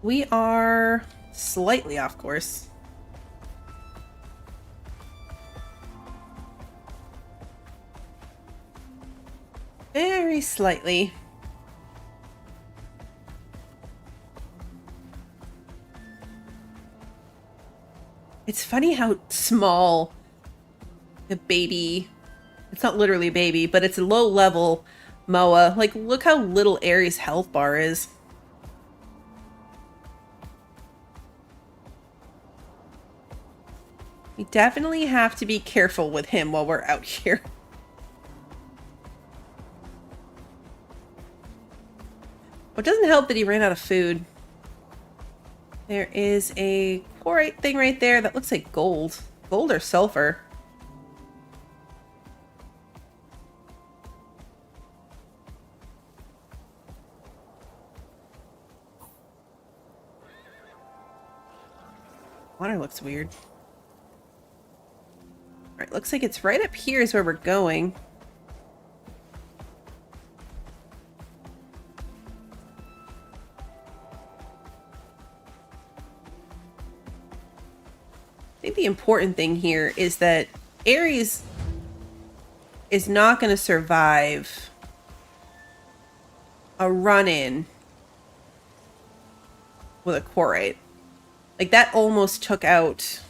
We are slightly off course. Very slightly. It's funny how small the baby... It's not literally a baby, but it's a low-level Moa. Like, look how little Ares' health bar is. We definitely have to be careful with him while we're out here. Well, it doesn't help that he ran out of food. There is a quarrite thing right there that looks like gold. Gold or sulfur. Water looks weird. Alright, looks like it's right up here is where we're going. I think the important thing here is that Ares is not going to survive a run-in with a quarrite. Like, that almost took out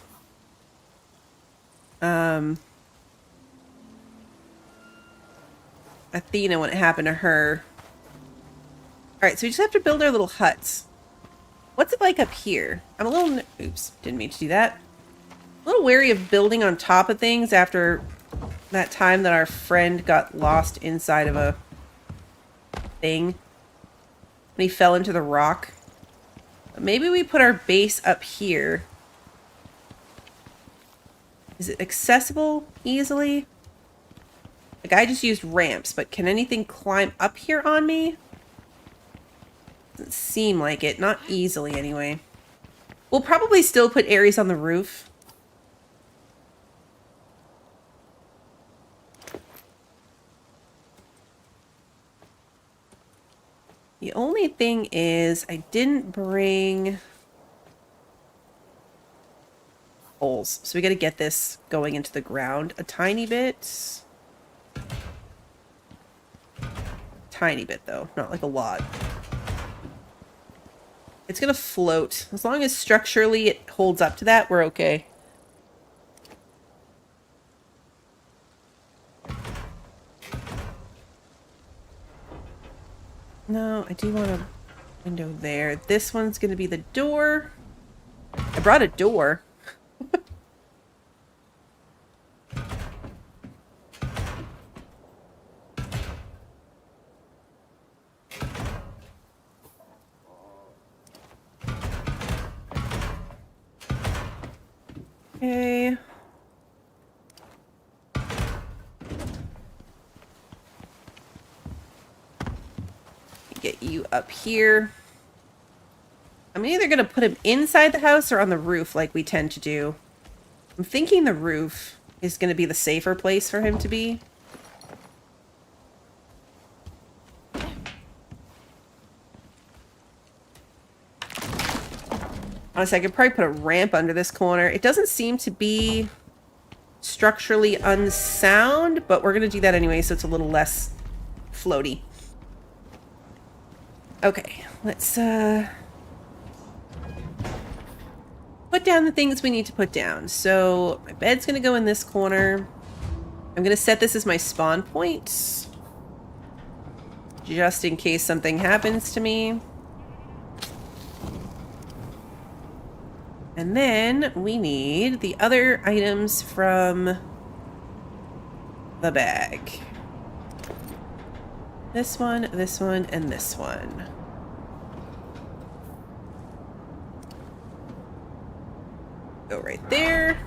Athena when it happened to her. Alright, so we just have to build our little huts. What's it like up here? I'm a little... Oops, didn't mean to do that. A little wary of building on top of things after that time that our friend got lost inside of a thing. And he fell into the rock. But maybe we put our base up here. Is it accessible easily? Like, I just used ramps, but can anything climb up here on me? Doesn't seem like it. Not easily, anyway. We'll probably still put Ares on the roof. The only thing is, I didn't bring holes. So we got to get this going into the ground a tiny bit. Tiny bit, though. Not like a lot. It's gonna float. As long as structurally it holds up to that, we're okay. No, I do want a window there. This one's gonna be the door. I brought a door. Okay. Get you up here. I'm either going to put him inside the house or on the roof like we tend to do. I'm thinking the roof is going to be the safer place for him to be. Honestly, I could probably put a ramp under this corner. It doesn't seem to be structurally unsound, but we're going to do that anyway, so it's a little less floaty. Okay, let's put down the things we need to put down. So my bed's going to go in this corner. I'm going to set this as my spawn point, just in case something happens to me. And then we need the other items from the bag. This one, and this one. Go right there.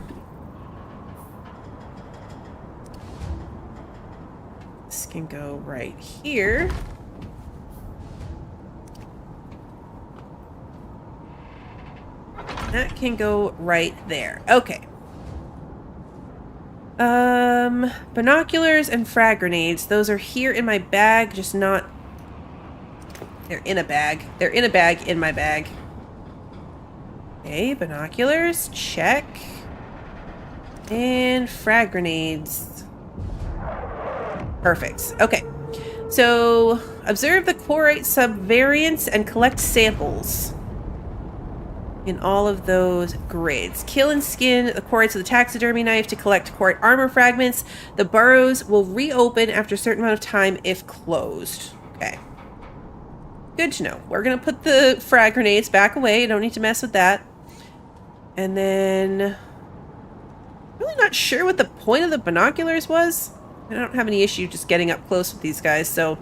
This can go right here. That can go right there. Okay. Binoculars and frag grenades. Those are here in my bag, just not... They're in a bag. They're in a bag in my bag. Okay, binoculars. Check. And frag grenades. Perfect. Okay. So, observe the quarite subvariants and collect samples in all of those grids. Kill and skin the quarrites with a taxidermy knife to collect quarite armor fragments. The burrows will reopen after a certain amount of time if closed. Okay. Good to know. We're going to put the frag grenades back away. Don't need to mess with that. And then... really not sure what the point of the binoculars was. I don't have any issue just getting up close with these guys, so...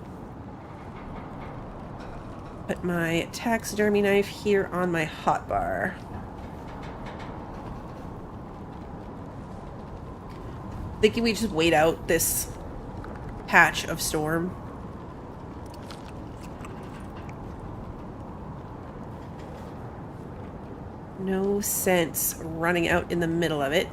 put my taxidermy knife here on my hotbar. Thinking we just wait out this patch of storm. No sense running out in the middle of it.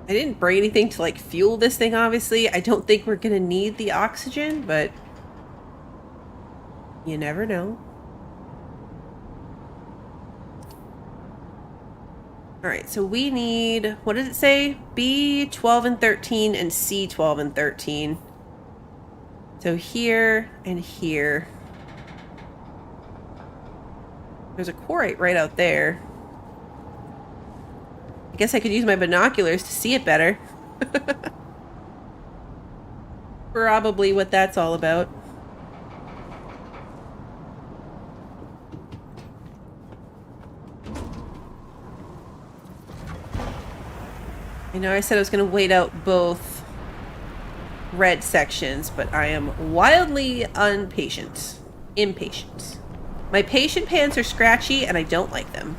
I didn't bring anything to, like, fuel this thing, obviously. I don't think we're gonna need the oxygen, but you never know. Alright, so we need, what does it say? B 12 and 13 and C 12 and 13. So here and here. There's a quarite right out there. I guess I could use my binoculars to see it better. Probably what that's all about. I know I said I was going to wait out both red sections, but I am wildly impatient. My patient pants are scratchy and I don't like them.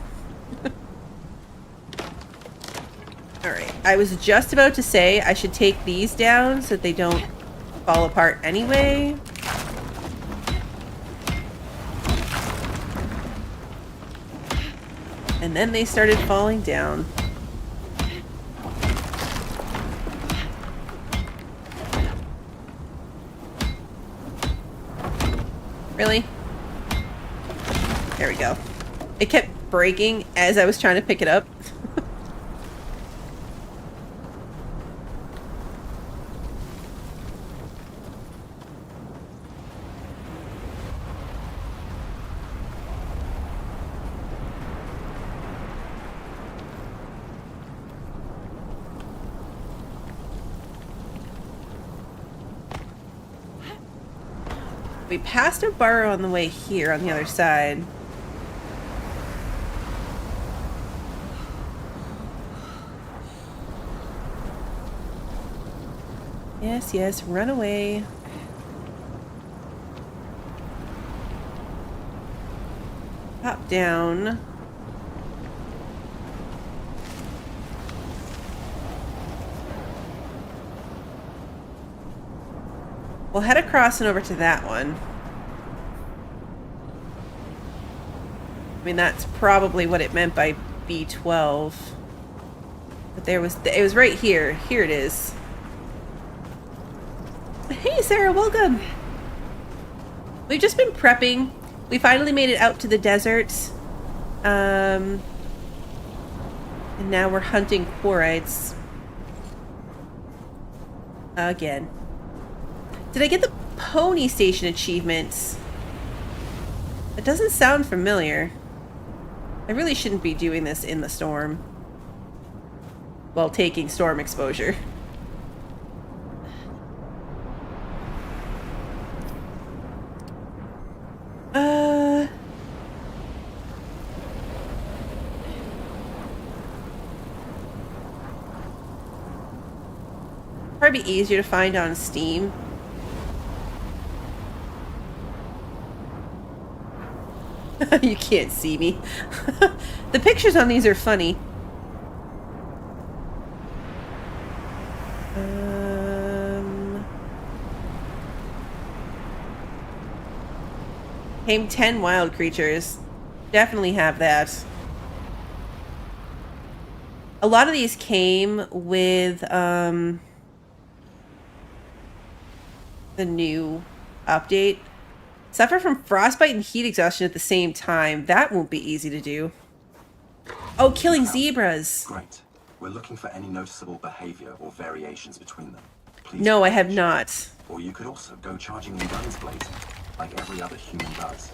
Alright, I was just about to say I should take these down so that they don't fall apart anyway. And then they started falling down. Really? There we go. It kept breaking as I was trying to pick it up. We passed a burrow on the way here on the other side. Yes, yes, run away. Hop down. We'll head across and over to that one. I mean, that's probably what it meant by B12. But it was right here. Here it is. Hey, Sarah, welcome. We've just been prepping. We finally made it out to the desert. And now we're hunting quarrites. Again. Did I get the pony station achievements? It doesn't sound familiar. I really shouldn't be doing this in the storm. While taking storm exposure. Probably easier to find on Steam. You can't see me. The pictures on these are funny. Tame 10 wild creatures. Definitely have that. A lot of these came with the new update. Suffer from frostbite and heat exhaustion at the same time. That won't be easy to do. Oh, killing zebras. Great. We're looking for any noticeable behavior or variations between them. Please. No, I have not. Or you could also go charging in guns blazing, like every other human does.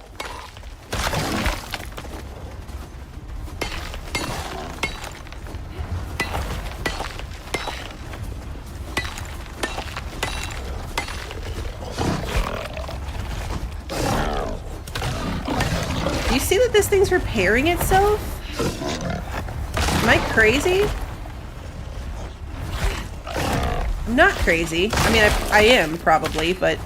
Do you see that this thing's repairing itself? Am I crazy? I'm not crazy. I mean, I am probably, but...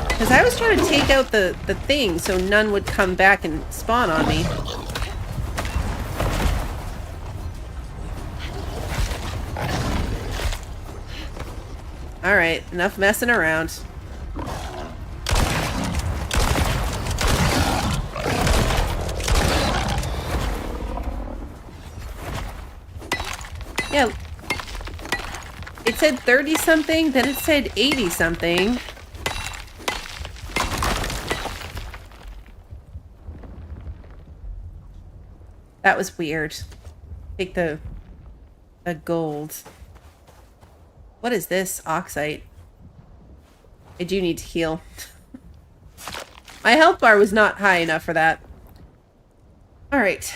Because I was trying to take out the thing so none would come back and spawn on me. Alright, enough messing around. Yeah. It said 30-something, then it said 80-something. That was weird. Take the gold. What is this? Oxite. I do need to heal. My health bar was not high enough for that. Alright.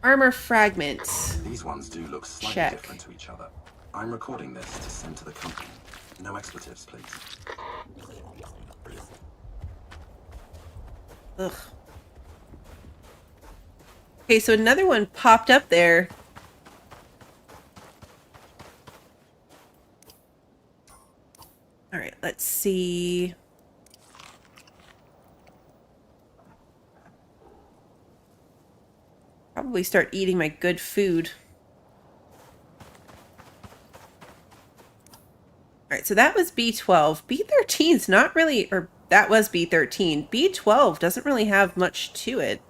Armor fragments. These ones do look slightly different to each other. I'm recording this to send to the company. No expletives, please. Ugh. Okay, so another one popped up there. Alright, let's see. Probably start eating my good food. Alright, so that was B12. B13's not really, or that was B13. B12 doesn't really have much to it.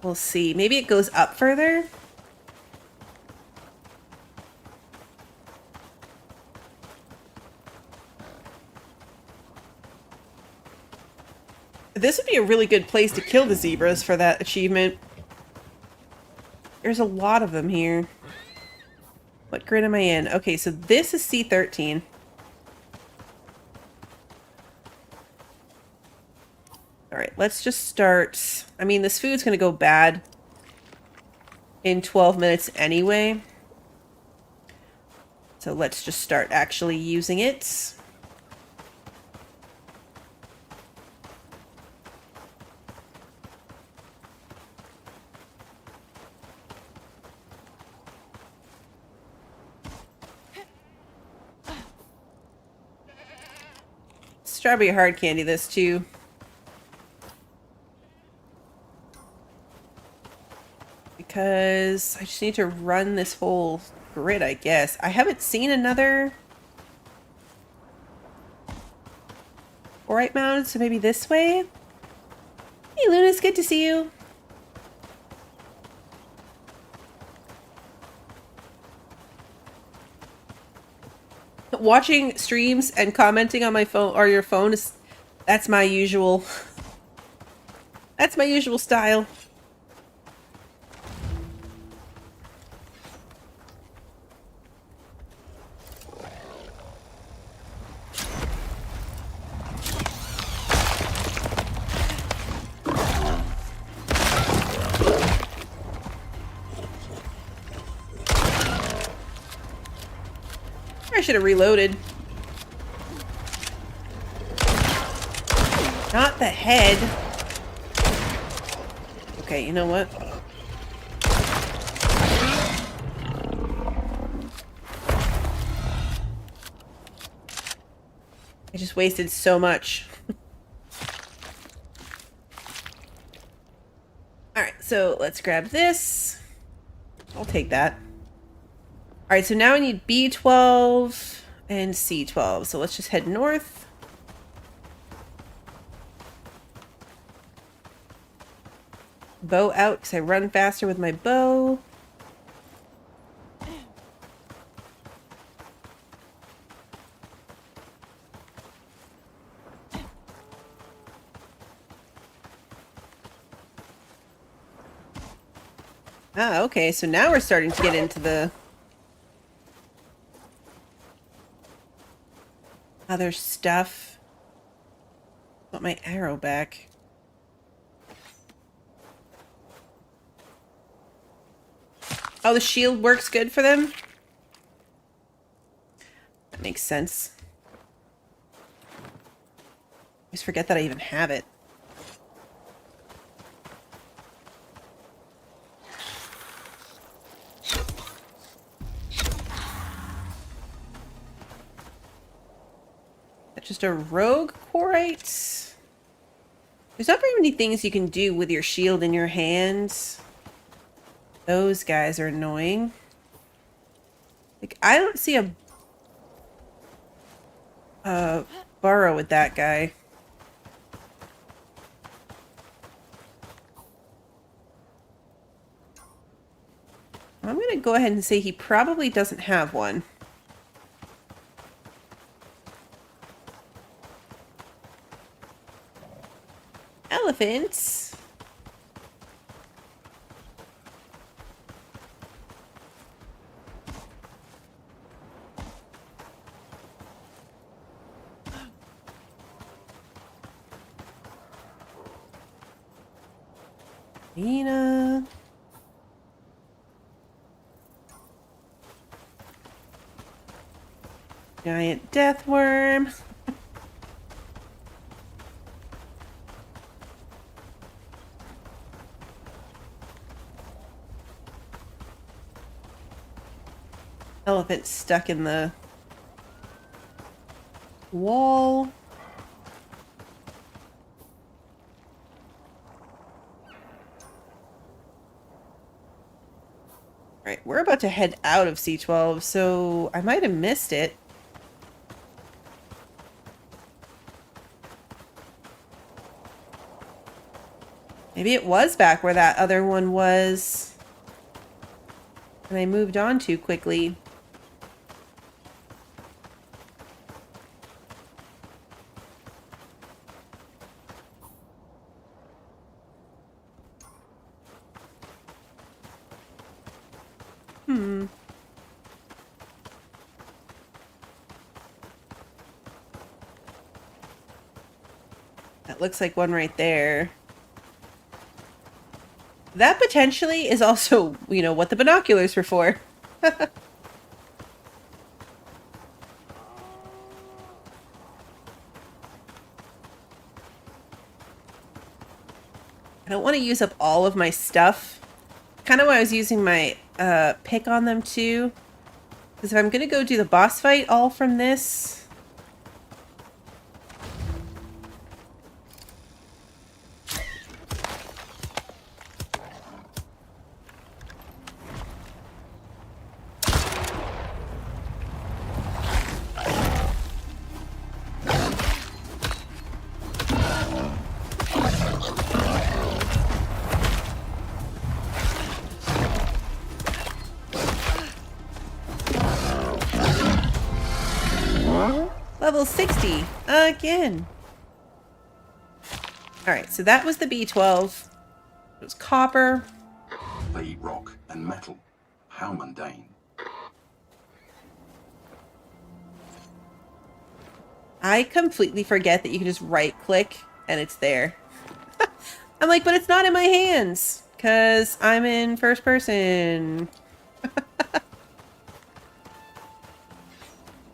We'll see. Maybe it goes up further? This would be a really good place to kill the zebras for that achievement. There's a lot of them here. What grid am I in? Okay, so this is C13. Alright, let's just start. I mean, this food's gonna go bad in 12 minutes anyway. So let's just start actually using it. Strawberry hard candy this too. Because I just need to run this whole grid, I guess. I haven't seen another Alright mound, so maybe this way? Hey Luna, it's good to see you. Watching streams and commenting on my phone or your phone is that's my usual style. I should have reloaded. Not the head. Okay, you know what? I just wasted so much. Alright, so let's grab this. I'll take that. Alright, so now I need B12 and C12. So let's just head north. Bow out because I run faster with my bow. Ah, okay, so now we're starting to get into the other stuff. Want my arrow back. Oh, the shield works good for them? That makes sense. I just forget that I even have it. That's just a rogue quarite. There's not very many things you can do with your shield in your hands. Those guys are annoying. Like, I don't see a burrow with that guy. I'm gonna go ahead and say he probably doesn't have one. Elephants. Nina. Giant death worm. Elephant stuck in the wall. Right, we're about to head out of C12, so I might have missed it. Maybe it was back where that other one was. And I moved on too quickly. That looks like one right there. That potentially is also, you know, what the binoculars were for. I don't want to use up all of my stuff. Kind of why I was using my pick on them too. Because if I'm going to go do the boss fight all from this... Level 60 again. Alright, so that was the B12. It was copper. They eat rock and metal. How mundane. I completely forget that you can just right click and it's there. I'm like, but it's not in my hands because I'm in first person.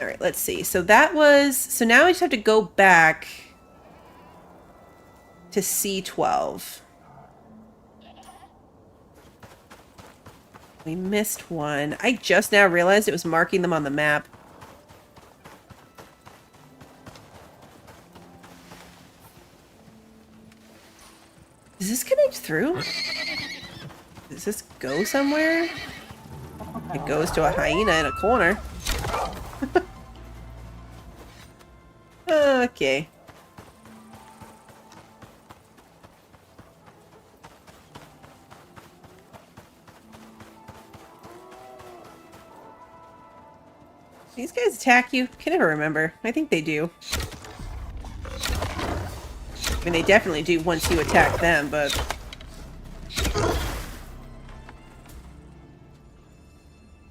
All right, let's see. So that was, so now I just have to go back to C12. We missed one. I just now realized it was marking them on the map. Does this connect through? Does this go somewhere? It goes to a hyena in a corner. Okay. These guys attack you? Can never remember. I think they do. I mean, they definitely do once you attack them, but...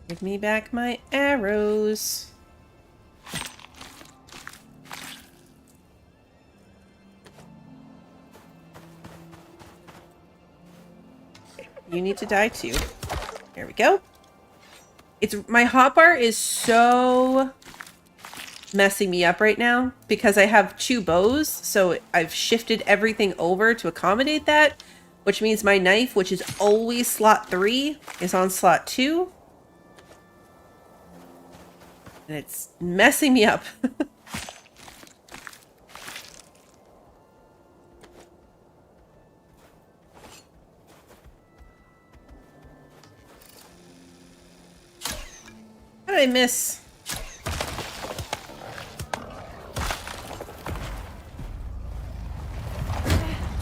Give me back my arrows. Okay, you need to die too. There we go. It's my hotbar is so messing me up right now because I have two bows, so I've shifted everything over to accommodate that, which means my knife, which is always slot 3, is on slot 2. And it's messing me up. How did I miss?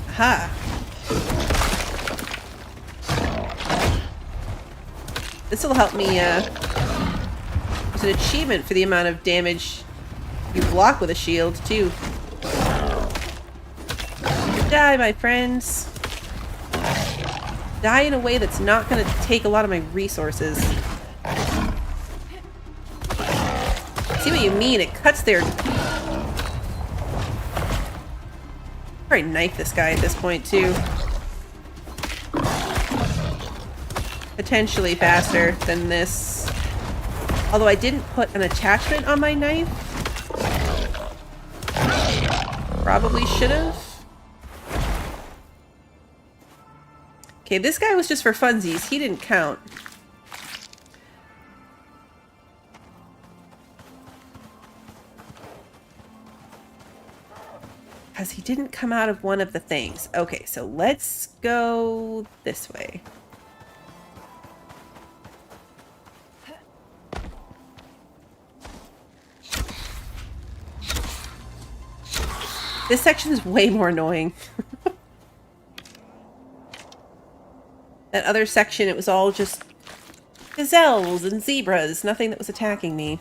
Aha. This will help me, there's an achievement for the amount of damage you block with a shield, too. Die, my friends. Die in a way that's not going to take a lot of my resources. See what you mean, it cuts their... Probably knife this guy at this point, too. Potentially faster than this. Although I didn't put an attachment on my knife. Probably should have. Okay, this guy was just for funsies. He didn't count. Because he didn't come out of one of the things. Okay, so let's go this way. This section is way more annoying. That other section, it was all just gazelles and zebras, nothing that was attacking me.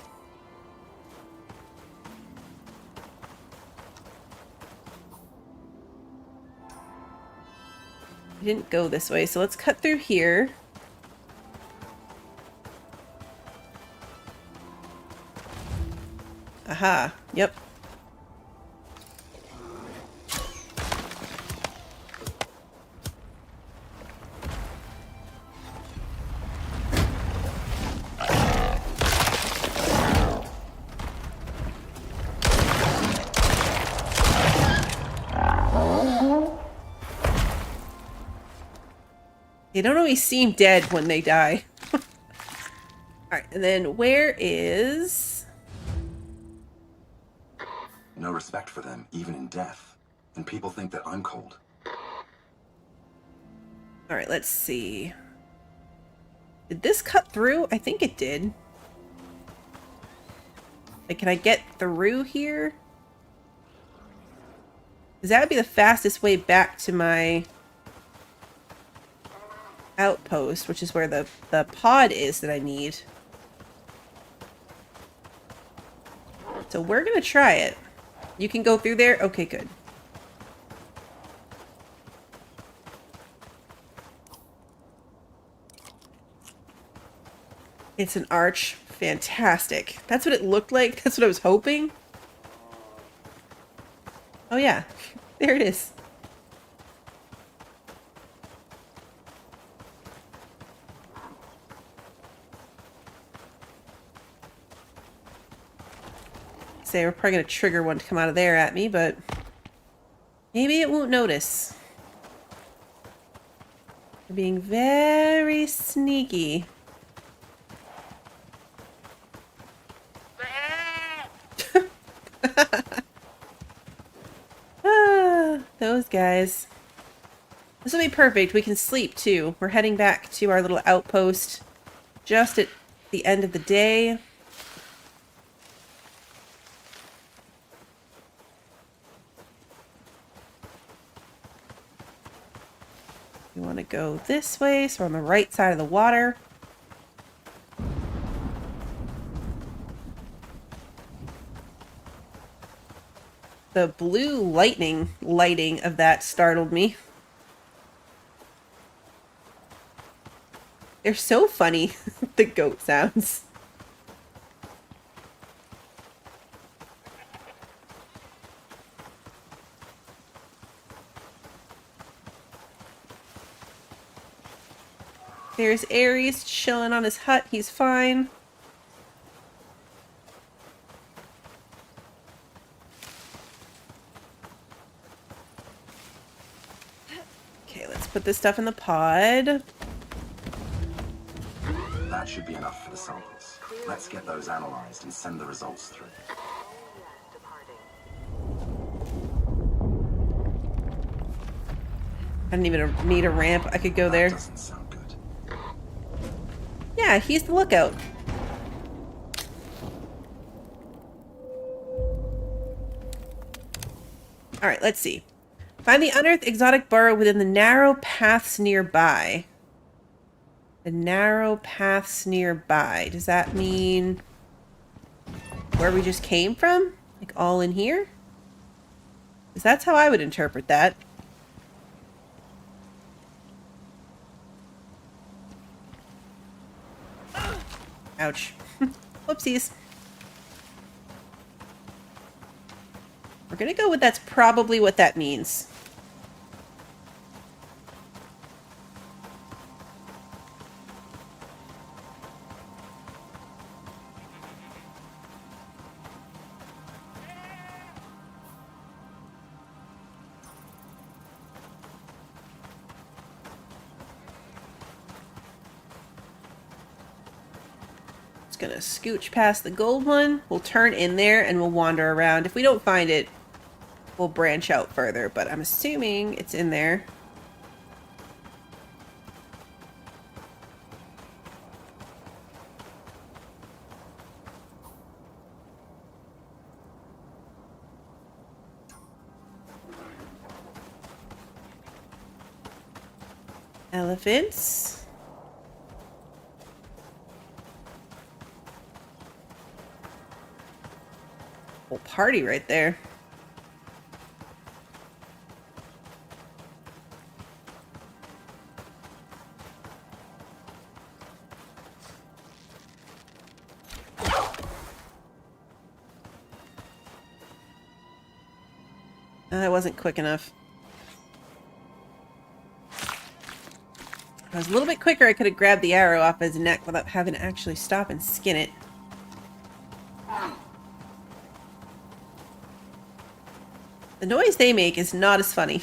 I didn't go this way, so let's cut through here. Aha, yep. They don't always seem dead when they die. Alright, and then where is... No respect for them, even in death. And people think that I'm cold. Alright, let's see. Did this cut through? I think it did. Like, can I get through here? Because that would be the fastest way back to my outpost, which is where the pod is that I need. So we're gonna try it. You can go through there? Okay, good. It's an arch. Fantastic. That's what it looked like. That's what I was hoping. Oh yeah, there it is. Say we're probably gonna trigger one to come out of there at me, but maybe it won't notice. We're being very sneaky. Those guys. This will be perfect. We can sleep too. We're heading back to our little outpost just at the end of the day. We want to go this way, so we're on the right side of the water. The blue lightning lighting of that startled me. They're so funny, the goat sounds. There's Ares chilling on his hut. He's fine. Okay, let's put this stuff in the pod. That should be enough for the samples. Let's get those analyzed and send the results through. I didn't even need a ramp. I could go there. That doesn't sound good. Yeah, he's the lookout. Alright, let's see. Find the unearthed exotic burrow within the narrow paths nearby. The narrow paths nearby. Does that mean where we just came from? Like all in here? Because that's how I would interpret that. Ouch. Whoopsies. We're gonna go with that's probably what that means. Gonna scooch past the gold one. We'll turn in there and we'll wander around. If we don't find it, we'll branch out further, but I'm assuming it's in there. Elephants. Whole party right there. I wasn't quick enough. If I was a little bit quicker, I could have grabbed the arrow off his neck without having to actually stop and skin it. The noise they make is not as funny.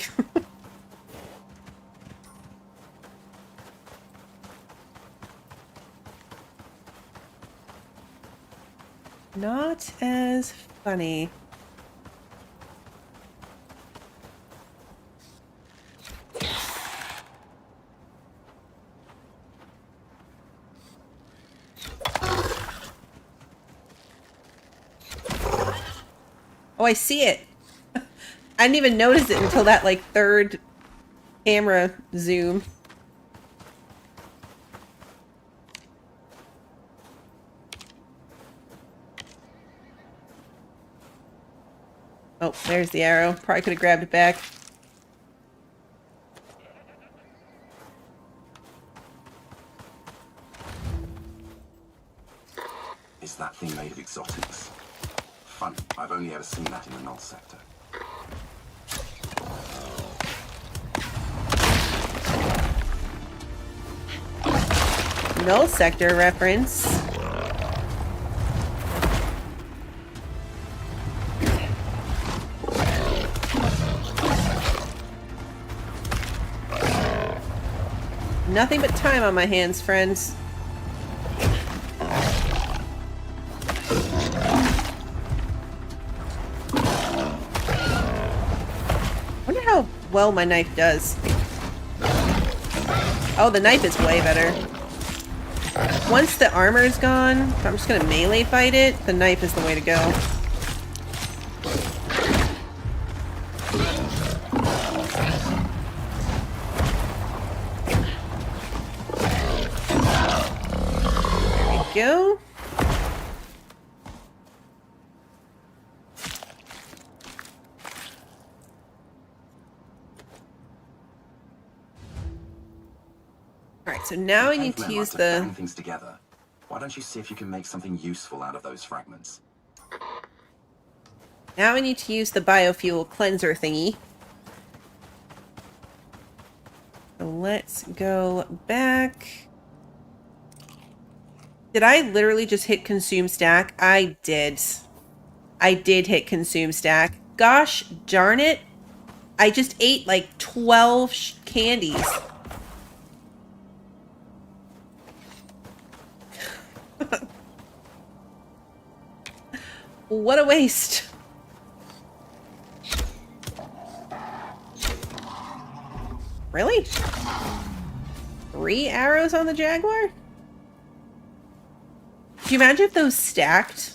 Not as funny. Oh, I see it. I didn't even notice it until that, like, third camera zoom. Oh, there's the arrow. Probably could have grabbed it back. Is that thing made of exotics? Funny, I've only ever seen that in the null sector. Null sector reference. Nothing but time on my hands, friends. Wonder how well my knife does. Oh, the knife is way better. Once the armor is gone, if I'm just gonna melee fight it, the knife is the way to go. There we go. Alright, so now I need to use the... things together. Why don't you see if you can make something useful out of those fragments? Now I need to use the biofuel cleanser thingy. So let's go back. Did I literally just hit consume stack? I did. I did hit consume stack. Gosh darn it. I just ate like 12 candies. What a waste. Really? 3 arrows on the Jaguar? Could you imagine if those stacked?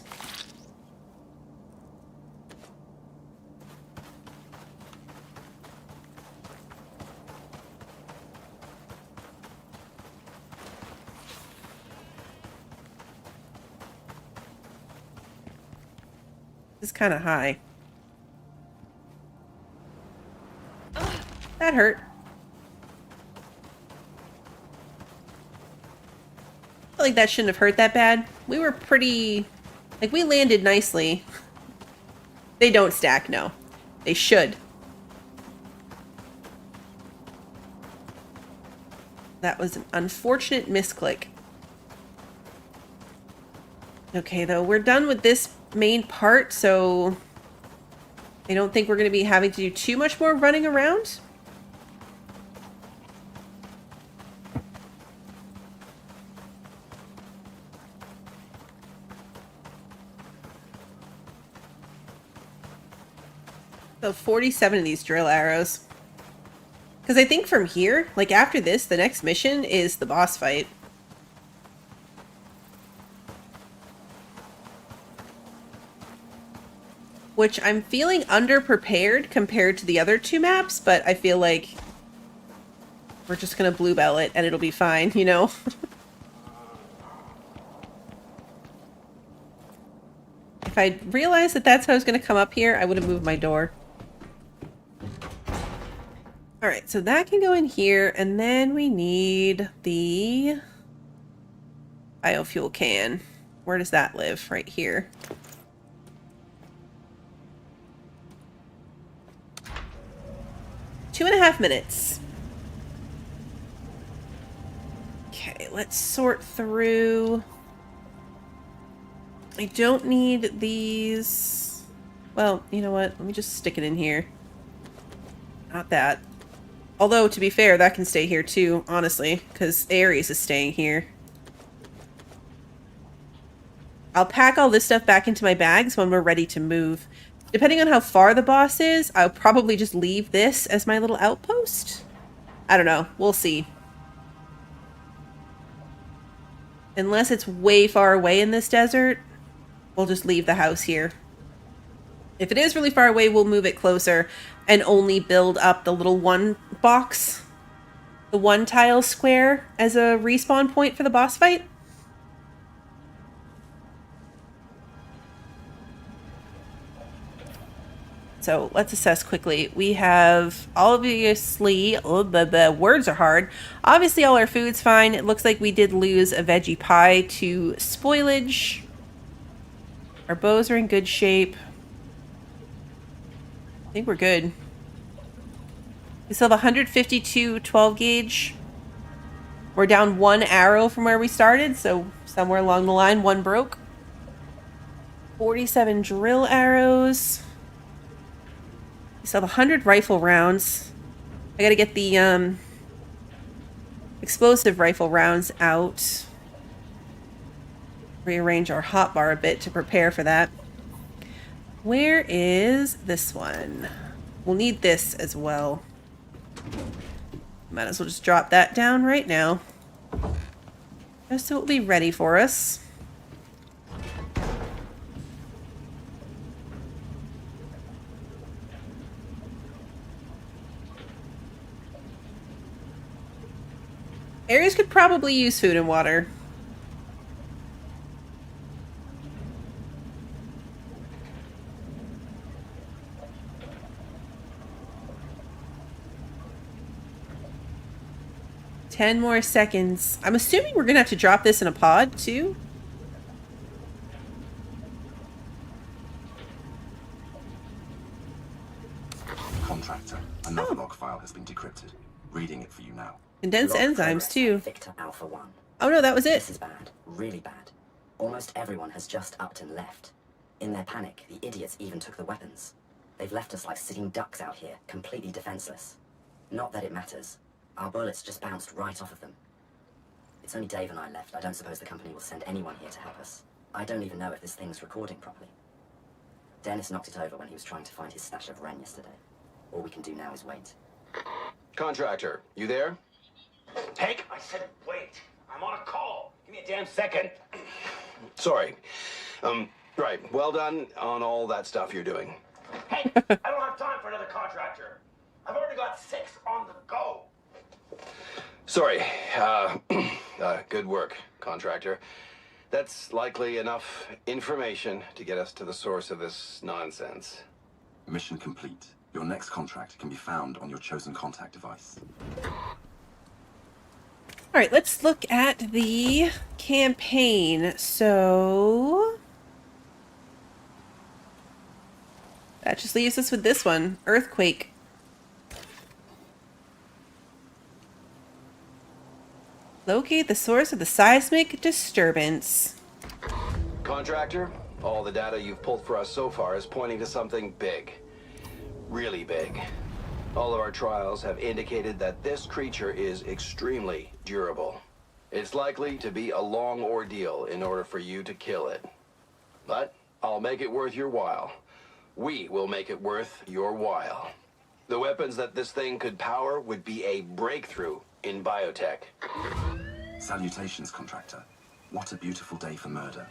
This is kind of high. That hurt. I feel like that shouldn't have hurt that bad. We were pretty... Like, we landed nicely. They don't stack, no. They should. That was an unfortunate misclick. Okay, though, we're done with this main part, so I don't think we're going to be having to do too much more running around. So 47 of these drill arrows. Because I think from here, like after this, the next mission is the boss fight. Which I'm feeling underprepared compared to the other 2 maps, but I feel like We're just gonna blue bell it and it'll be fine, you know? If I realized that that's how I was gonna come up here, I would have moved my door. Alright, so that can go in here, and then we need the biofuel can. Where does that live? Right here. Two and a half minutes. Okay, let's sort through. I don't need these. Well, you know what? Let me just stick it in here. Not that. Although, to be fair, that can stay here too, honestly, because Ares is staying here. I'll pack all this stuff back into my bags when we're ready to move. Depending on how far the boss is, I'll probably just leave this as my little outpost. I don't know. We'll see. Unless it's way far away in this desert, we'll just leave the house here. If it is really far away, we'll move it closer and only build up the little one box, the one tile square as a respawn point for the boss fight. So let's assess quickly. We have obviously, the words are hard. Obviously all our food's fine. It looks like we did lose a veggie pie to spoilage. Our bows are in good shape. I think we're good. We still have 152 12 gauge. We're down one arrow from where we started, so somewhere along the line, one broke. 47 drill arrows. We still have 100 rifle rounds. I gotta get the explosive rifle rounds out. Rearrange our hotbar a bit to prepare for that. Where is this one? We'll need this as well. Might as well just drop that down right now. Just so it'll be ready for us. Ares could probably use food and water. Ten more seconds. I'm assuming we're gonna have to drop this in a pod too. Contractor, another log file has been decrypted. Reading it for you now. Condensed Log enzymes progress too. Victor Alpha 1. Oh no, that was it. This is bad. Really bad. Almost everyone has just upped and left. In their panic, the idiots even took the weapons. They've left us like sitting ducks out here, completely defenseless. Not that it matters. Our bullets just bounced right off of them. It's only Dave and I left. I don't suppose the company will send anyone here to help us. I don't even know if this thing's recording properly. Dennis knocked it over when he was trying to find his stash of Ren yesterday. All we can do now is wait. Contractor, you there? Hank, I said wait. I'm on a call. Give me a damn second. Sorry. Right. Well done on all that stuff you're doing. Hank, I don't have time for another contractor. I've already got 6 on the go. Sorry. Good work, contractor. That's likely enough information to get us to the source of this nonsense. Mission complete. Your next contract can be found on your chosen contact device. All right, let's look at the campaign. So that just leaves us with this one, Earthquake. Locate the source of the seismic disturbance. Contractor, all the data you've pulled for us so far is pointing to something big. Really big. All of our trials have indicated that this creature is extremely durable. It's likely to be a long ordeal in order for you to kill it. But I'll make it worth your while. We will make it worth your while. The weapons that this thing could power would be a breakthrough in biotech. Salutations, contractor. What a beautiful day for murder.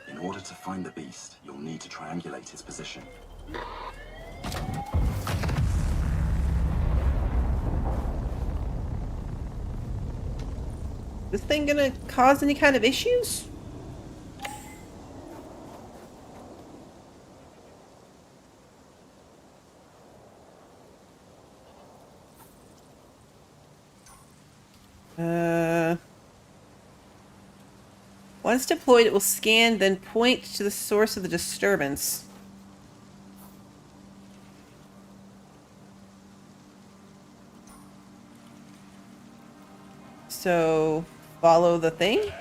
In order to find the beast, you'll need to triangulate his position. This thing gonna cause any kind of issues? Once deployed, it will scan, then point to the source of the disturbance. So, follow the thing? Is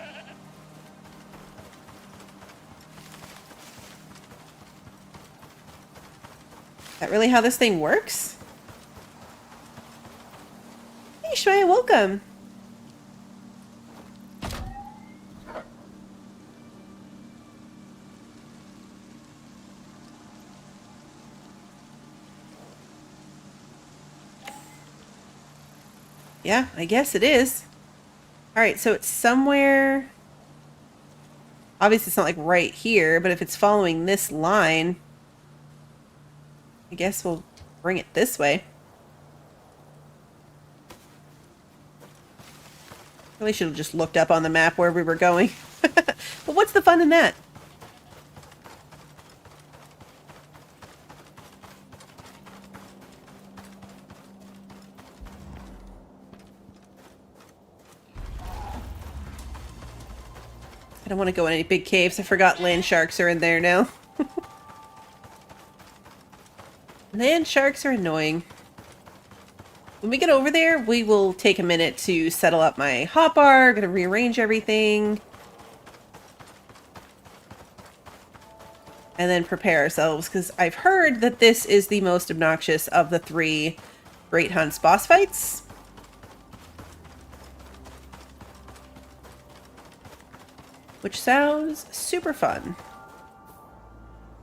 that really how this thing works? Hey, Shwaya, welcome! Yeah, I guess it is. Alright, so it's somewhere... Obviously it's not like right here, but if it's following this line... I guess we'll bring it this way. Really should have just looked up on the map where we were going. But what's the fun in that? I don't want to go in any big caves. I forgot land sharks are in there now. Land sharks are annoying. When we get over there, we will take a minute to settle up my hotbar. Gonna rearrange everything. And then prepare ourselves, because I've heard that this is the most obnoxious of the 3 Great Hunts boss fights. Which sounds super fun.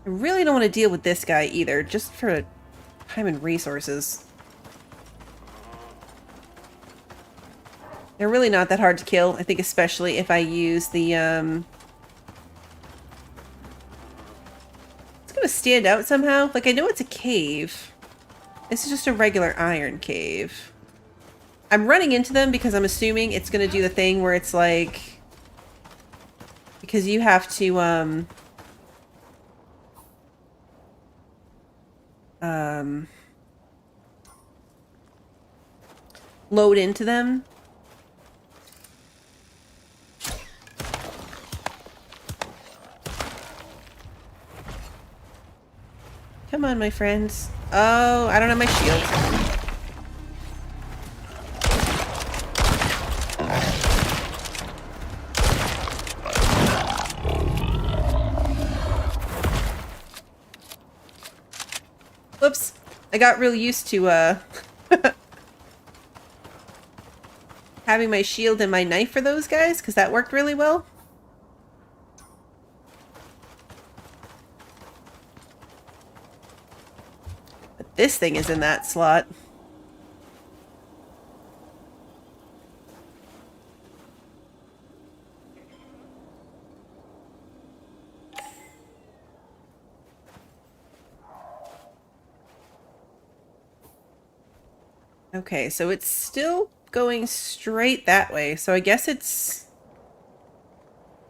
I really don't want to deal with this guy either, just for time and resources. They're really not that hard to kill, I think, especially if I use the, It's gonna stand out somehow. Like, I know it's a cave. This is just a regular iron cave. I'm running into them because I'm assuming it's gonna do the thing where it's like... Because you have to, load into them. Come on, my friends. Oh, I don't have my shield. Whoops. I got real used to, having my shield and my knife for those guys, because that worked really well. But this thing is in that slot. Okay, so it's still going straight that way, so I guess it's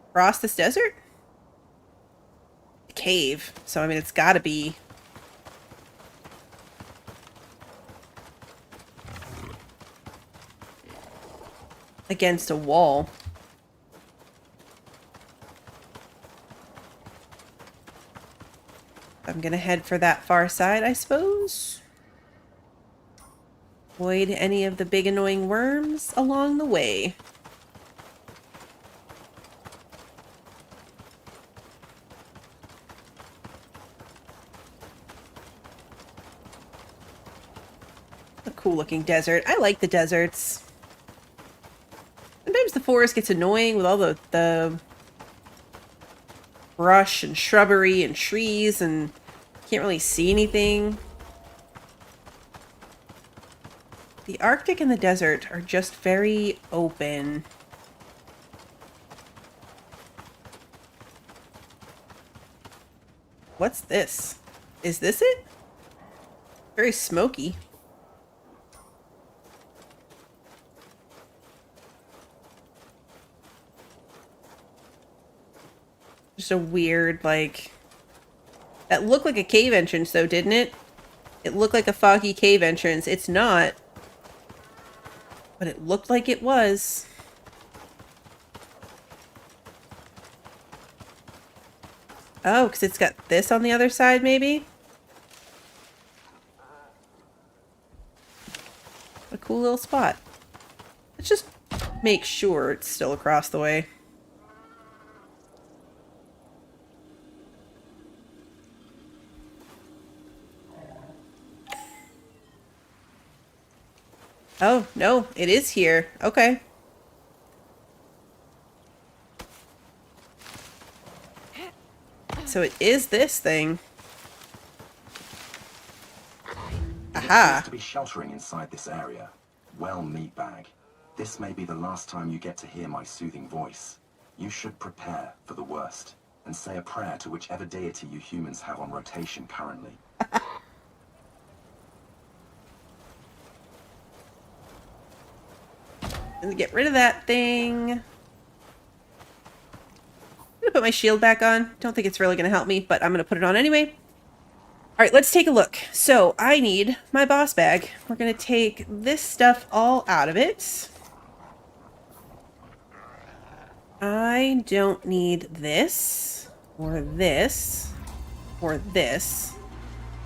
across this desert? A cave, so I mean it's gotta be against a wall. I'm gonna head for that far side, I suppose. Avoid any of the big annoying worms along the way. A cool looking desert. I like the deserts. Sometimes the forest gets annoying with all the brush and shrubbery and trees and can't really see anything. The Arctic and the desert are just very open. What's this? Is this it? Very smoky. Just a weird, like... That looked like a cave entrance, though, didn't it? It looked like a foggy cave entrance. It's not. But it looked like it was. Oh, because it's got this on the other side, maybe? A cool little spot. Let's just make sure it's still across the way. Oh, no, it is here. Okay. So it is this thing. There Aha. appears to be sheltering inside this area. Well, meatbag. This may be the last time you get to hear my soothing voice. You should prepare for the worst and say a prayer to whichever deity you humans have on rotation currently. Let's get rid of that thing. I'm gonna put my shield back on. Don't think it's really gonna help me, but I'm gonna put it on anyway. All right, let's take a look. So I need my boss bag. We're gonna take this stuff all out of it. I don't need this, or this, or this.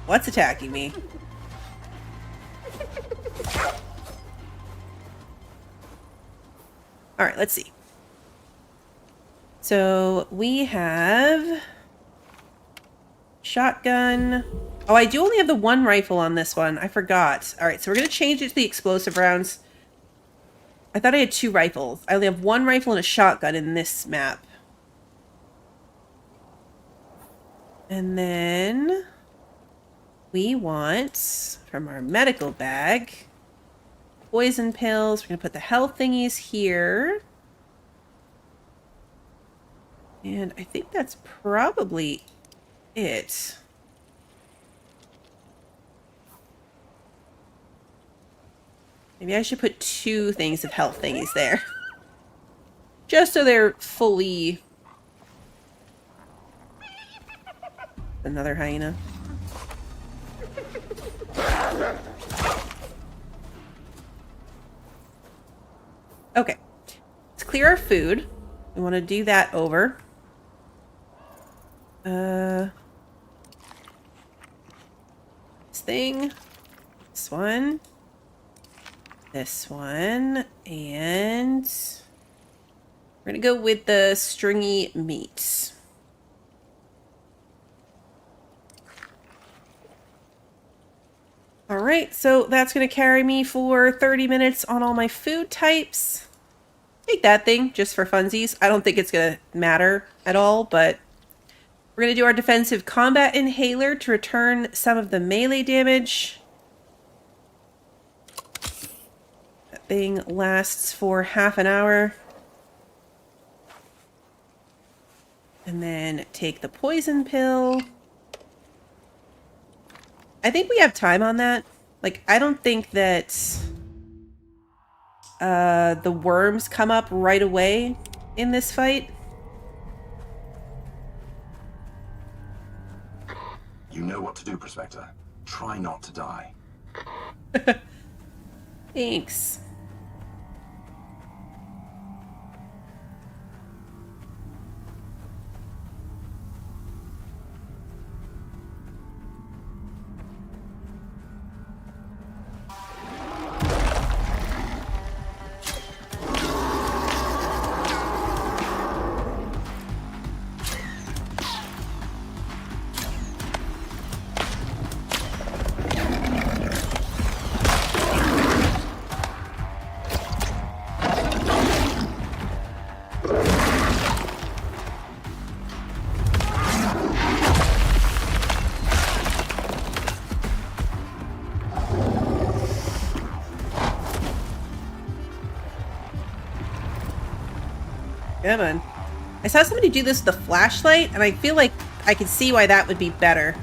What's attacking me? All right, let's see. So we have shotgun. Oh, I do only have the one rifle on this one. I forgot. All right, so we're going to change it to the explosive rounds. I thought I had two rifles. I only have one rifle and a shotgun in this map. And then we want, from our medical bag, poison pills. We're going to put the health thingies here. And I think that's probably it. Maybe I should put two things of health thingies there. Just so they're fully... Another hyena. Okay. Let's clear our food. We want to do that over. This thing. This one. This one. And we're going to go with the stringy meat. All right, so that's going to carry me for 30 minutes on all my food types. Take that thing just for funsies. I don't think it's going to matter at all, but we're going to do our defensive combat inhaler to return some of the melee damage. That thing lasts for half an hour. And then take the poison pill. I think we have time on that. Like, I don't think that the worms come up right away in this fight. You know what to do, Prospector. Try not to die. Thanks. Come on. I saw somebody do this with a flashlight, and I feel like I can see why that would be better.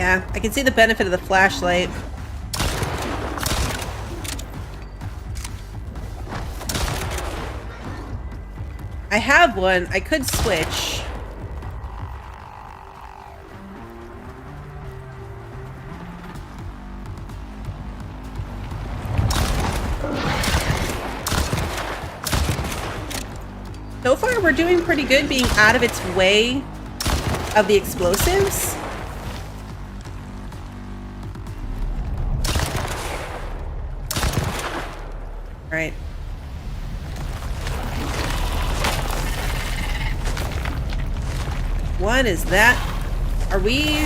Yeah, I can see the benefit of the flashlight. I have one. I could switch. So far, we're doing pretty good being out of its way of the explosives. All right. What is that? Are we...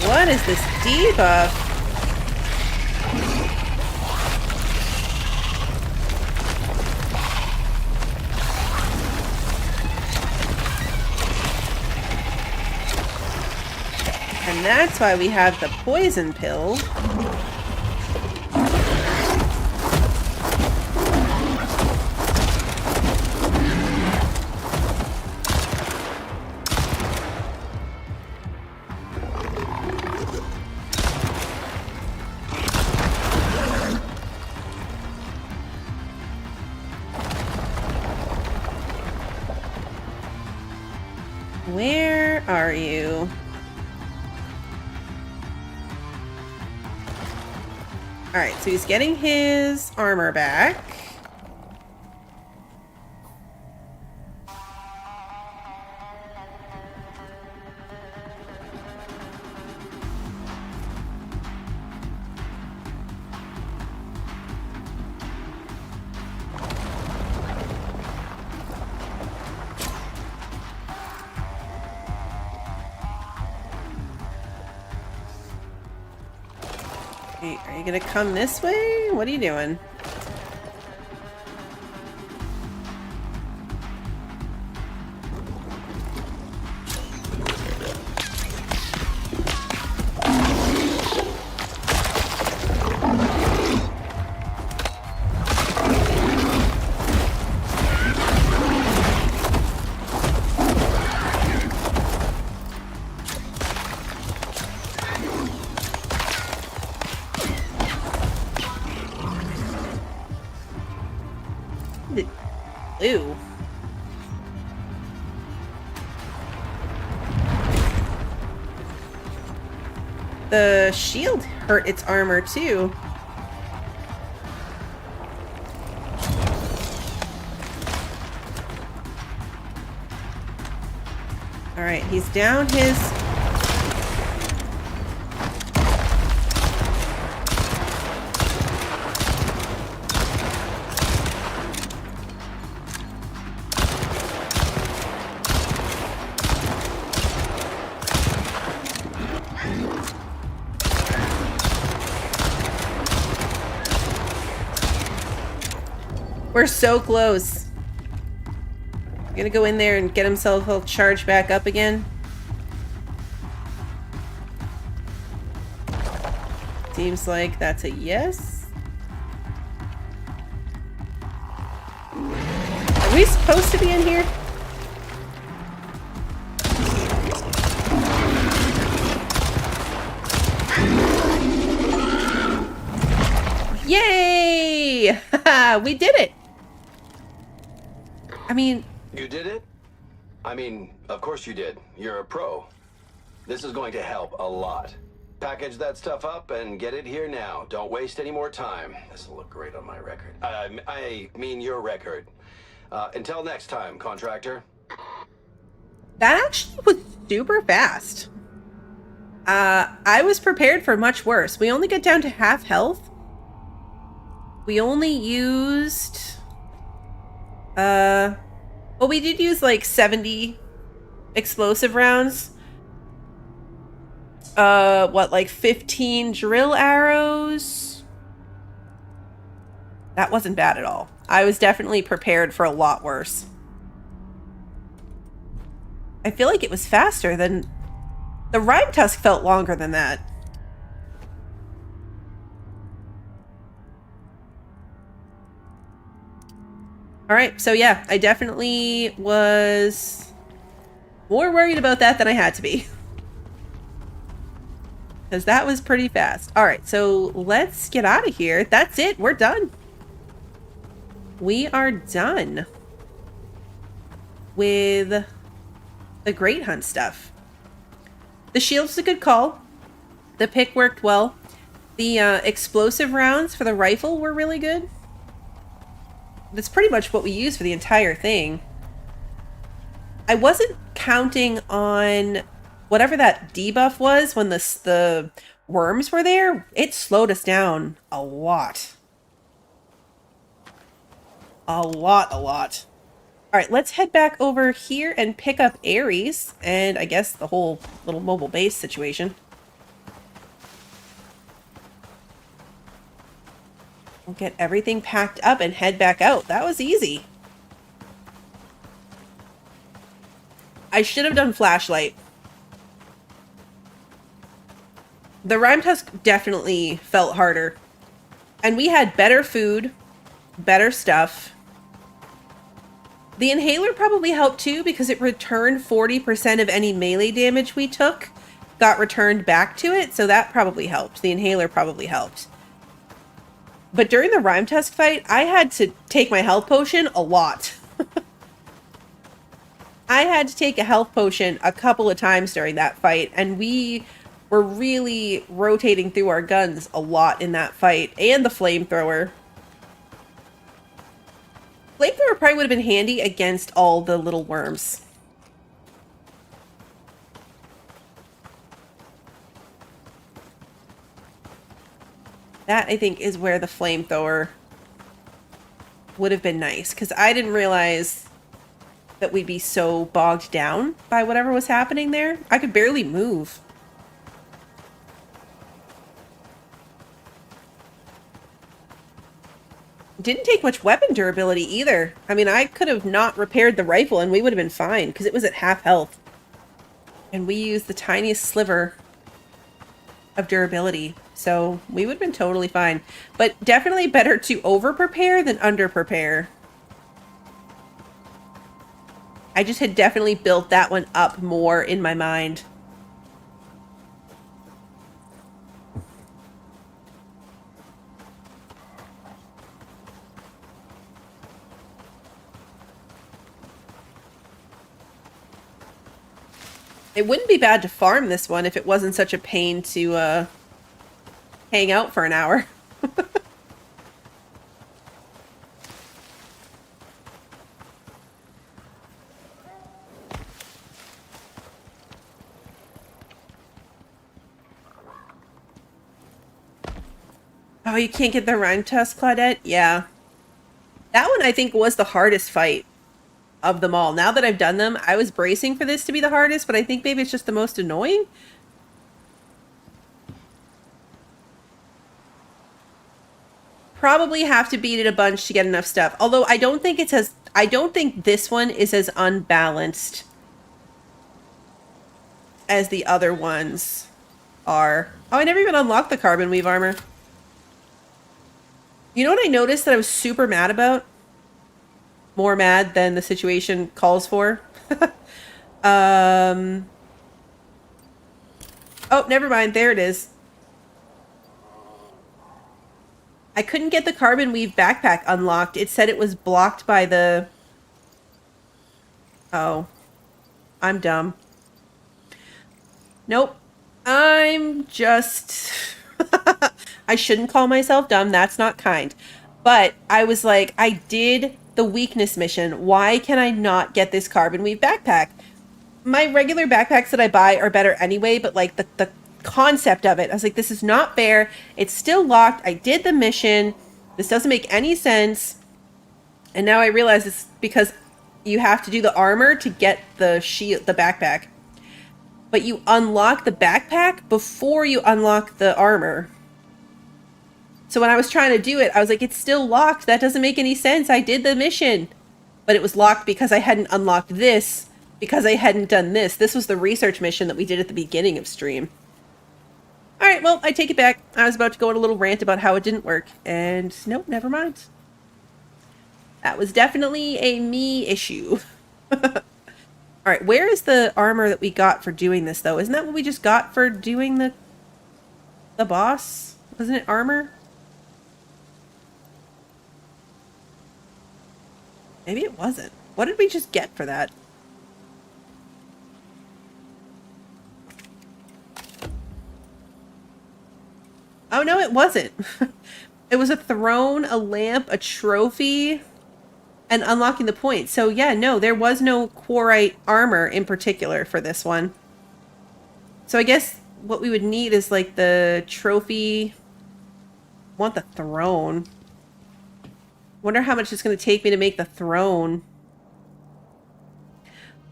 What is this debuff? And that's why we have the poison pill. Where are you? Alright, so he's getting his armor back. Are you gonna come this way? What are you doing? Ew. The shield hurt its armor too. All right, he's down his... We're so close. Gonna go in there and get himself all charged back up again. Seems like that's a yes. Are we supposed to be in here? Yay! We did it! I mean... You did it? I mean, of course you did. You're a pro. This is going to help a lot. Package that stuff up and get it here now. Don't waste any more time. This will look great on my record. I mean your record. Until next time, contractor. That actually was super fast. I was prepared for much worse. We only get down to half health. We only used... well, we did use like 70 explosive rounds. What, like 15 drill arrows? That wasn't bad at all. I was definitely prepared for a lot worse. I feel like it was faster than... The Rhyme Tusk felt longer than that. All right, so yeah, I definitely was more worried about that than I had to be. Because that was pretty fast. All right, so let's get out of here. That's it. We're done. We are done with the Great Hunt stuff. The shield's a good call. The pick worked well. The explosive rounds for the rifle were really good. That's pretty much what we used for the entire thing. I wasn't counting on whatever that debuff was when the worms were there. It slowed us down a lot. A lot. All right, let's head back over here and pick up Ares and I guess the whole little mobile base situation. We'll get everything packed up and head back out. That was easy. I should have done flashlight. The Rime Tusk definitely felt harder. And we had better food, better stuff. The inhaler probably helped too because it returned 40% of any melee damage we took got returned back to it, so that probably helped. The inhaler probably helped. But during the Rime Tusk fight, I had to take my health potion a lot. I had to take a health potion a couple of times during that fight, and we were really rotating through our guns a lot in that fight, and the flamethrower. Flamethrower probably would have been handy against all the little worms. That, I think, is where the flamethrower would have been nice, because I didn't realize that we'd be so bogged down by whatever was happening there. I could barely move. Didn't take much weapon durability either. I mean, I could have not repaired the rifle and we would have been fine, because it was at half health. And we used the tiniest sliver of durability. So we would have been totally fine. But definitely better to over-prepare than under-prepare. I just had definitely built that one up more in my mind. It wouldn't be bad to farm this one if it wasn't such a pain to hang out for an hour. Oh, you can't get the Rime Tusk, Claudette? Yeah. That one, I think, was the hardest fight of them all. Now that I've done them, I was bracing for this to be the hardest, but I think maybe it's just the most annoying. Probably have to beat it a bunch to get enough stuff. Although I don't think it's as... I don't think this one is as unbalanced as the other ones are. Oh, I never even unlocked the carbon weave armor. You know what I noticed that I was super mad about? More mad than the situation calls for. Oh, never mind. There it is. I couldn't get the carbon weave backpack unlocked. It said it was blocked by the... Oh. I'm dumb. Nope. I'm just... I shouldn't call myself dumb. That's not kind. But I was like, I did the weakness mission. Why can I not get this carbon weave backpack? My regular backpacks that I buy are better anyway, but like the concept of it, I was like, this is not fair. It's still locked. I did the mission. This doesn't make any sense. And now I realize it's because you have to do the armor to get the shield, the backpack. But you unlock the backpack before you unlock the armor. So when I was trying to do it, I was like, it's still locked. That doesn't make any sense. I did the mission. But it was locked because I hadn't unlocked this, because I hadn't done this. This was the research mission that we did at the beginning of stream. All right, well, I take it back. I was about to go on a little rant about how it didn't work. And nope, never mind. That was definitely a me issue. All right, where is the armor that we got for doing this, though? Isn't that what we just got for doing the boss? Wasn't it armor? Maybe it wasn't. What did we just get for that? Oh, no, it wasn't. It was a throne, a lamp, a trophy, and unlocking the point. So yeah, no, there was no quarrite armor in particular for this one. So I guess what we would need is like the trophy. Want the throne. Wonder how much it's going to take me to make the throne.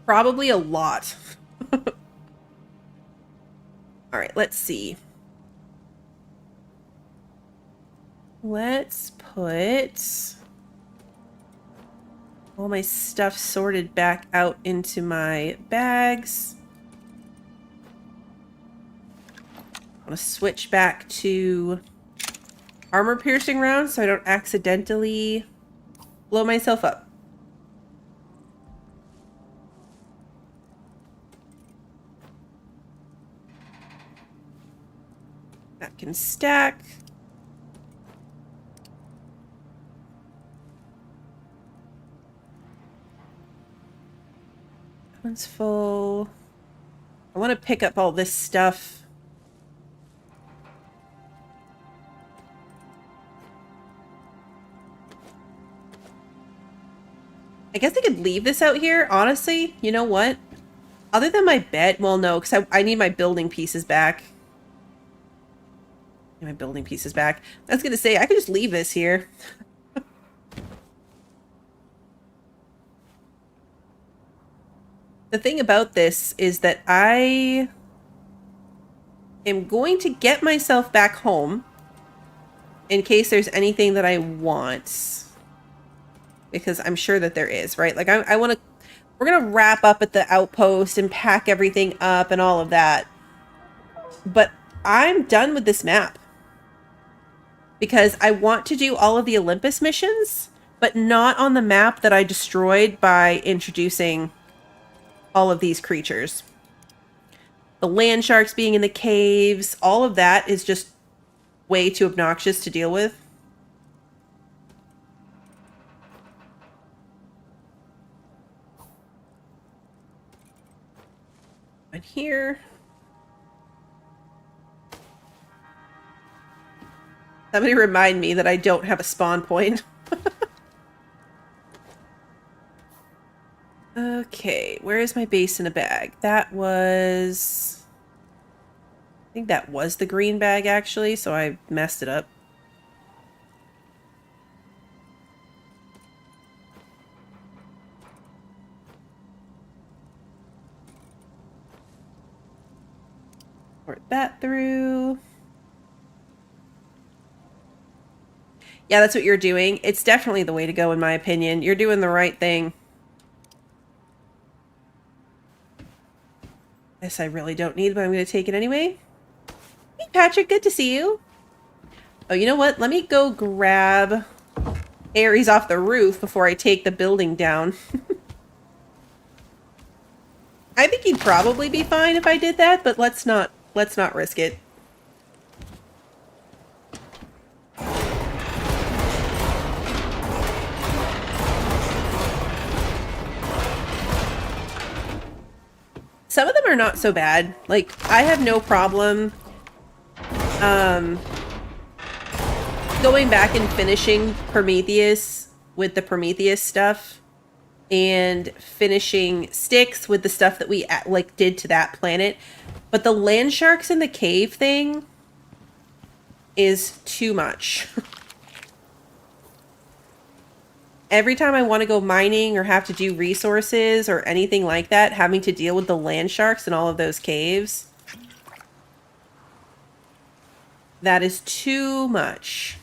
Probably a lot. All right, let's see. Let's put all my stuff sorted back out into my bags. I'm going to switch back to armor piercing rounds so I don't accidentally blow myself up. That can stack. That one's full. I want to pick up all this stuff. I guess I could leave this out here, honestly. You know what? Other than my bed, well, no, because I need my building pieces back. My building pieces back. I was going to say, I could just leave this here. The thing about this is that I am going to get myself back home in case there's anything that I want. Because I'm sure that there is, right? Like, I want to... We're going to wrap up at the outpost and pack everything up and all of that. But I'm done with this map. Because I want to do all of the Olympus missions, but not on the map that I destroyed by introducing all of these creatures. The land sharks being in the caves, all of that is just way too obnoxious to deal with. And here. Somebody remind me that I don't have a spawn point. Okay, where is my base in a bag? That was... I think that was the green bag, actually, so I messed it up. Sort that through. Yeah, that's what you're doing. It's definitely the way to go, in my opinion. You're doing the right thing. This I really don't need, but I'm going to take it anyway. Hey, Patrick, good to see you. Oh, you know what? Let me go grab Ares off the roof before I take the building down. I think he'd probably be fine if I did that, but let's not risk it. Some of them are not so bad. Like, I have no problem going back and finishing Prometheus with the Prometheus stuff and finishing Styx with the stuff that we like did to that planet. But the land sharks in the cave thing is too much. Every time I want to go mining or have to do resources or anything like that, having to deal with the land sharks and all of those caves, that is too much.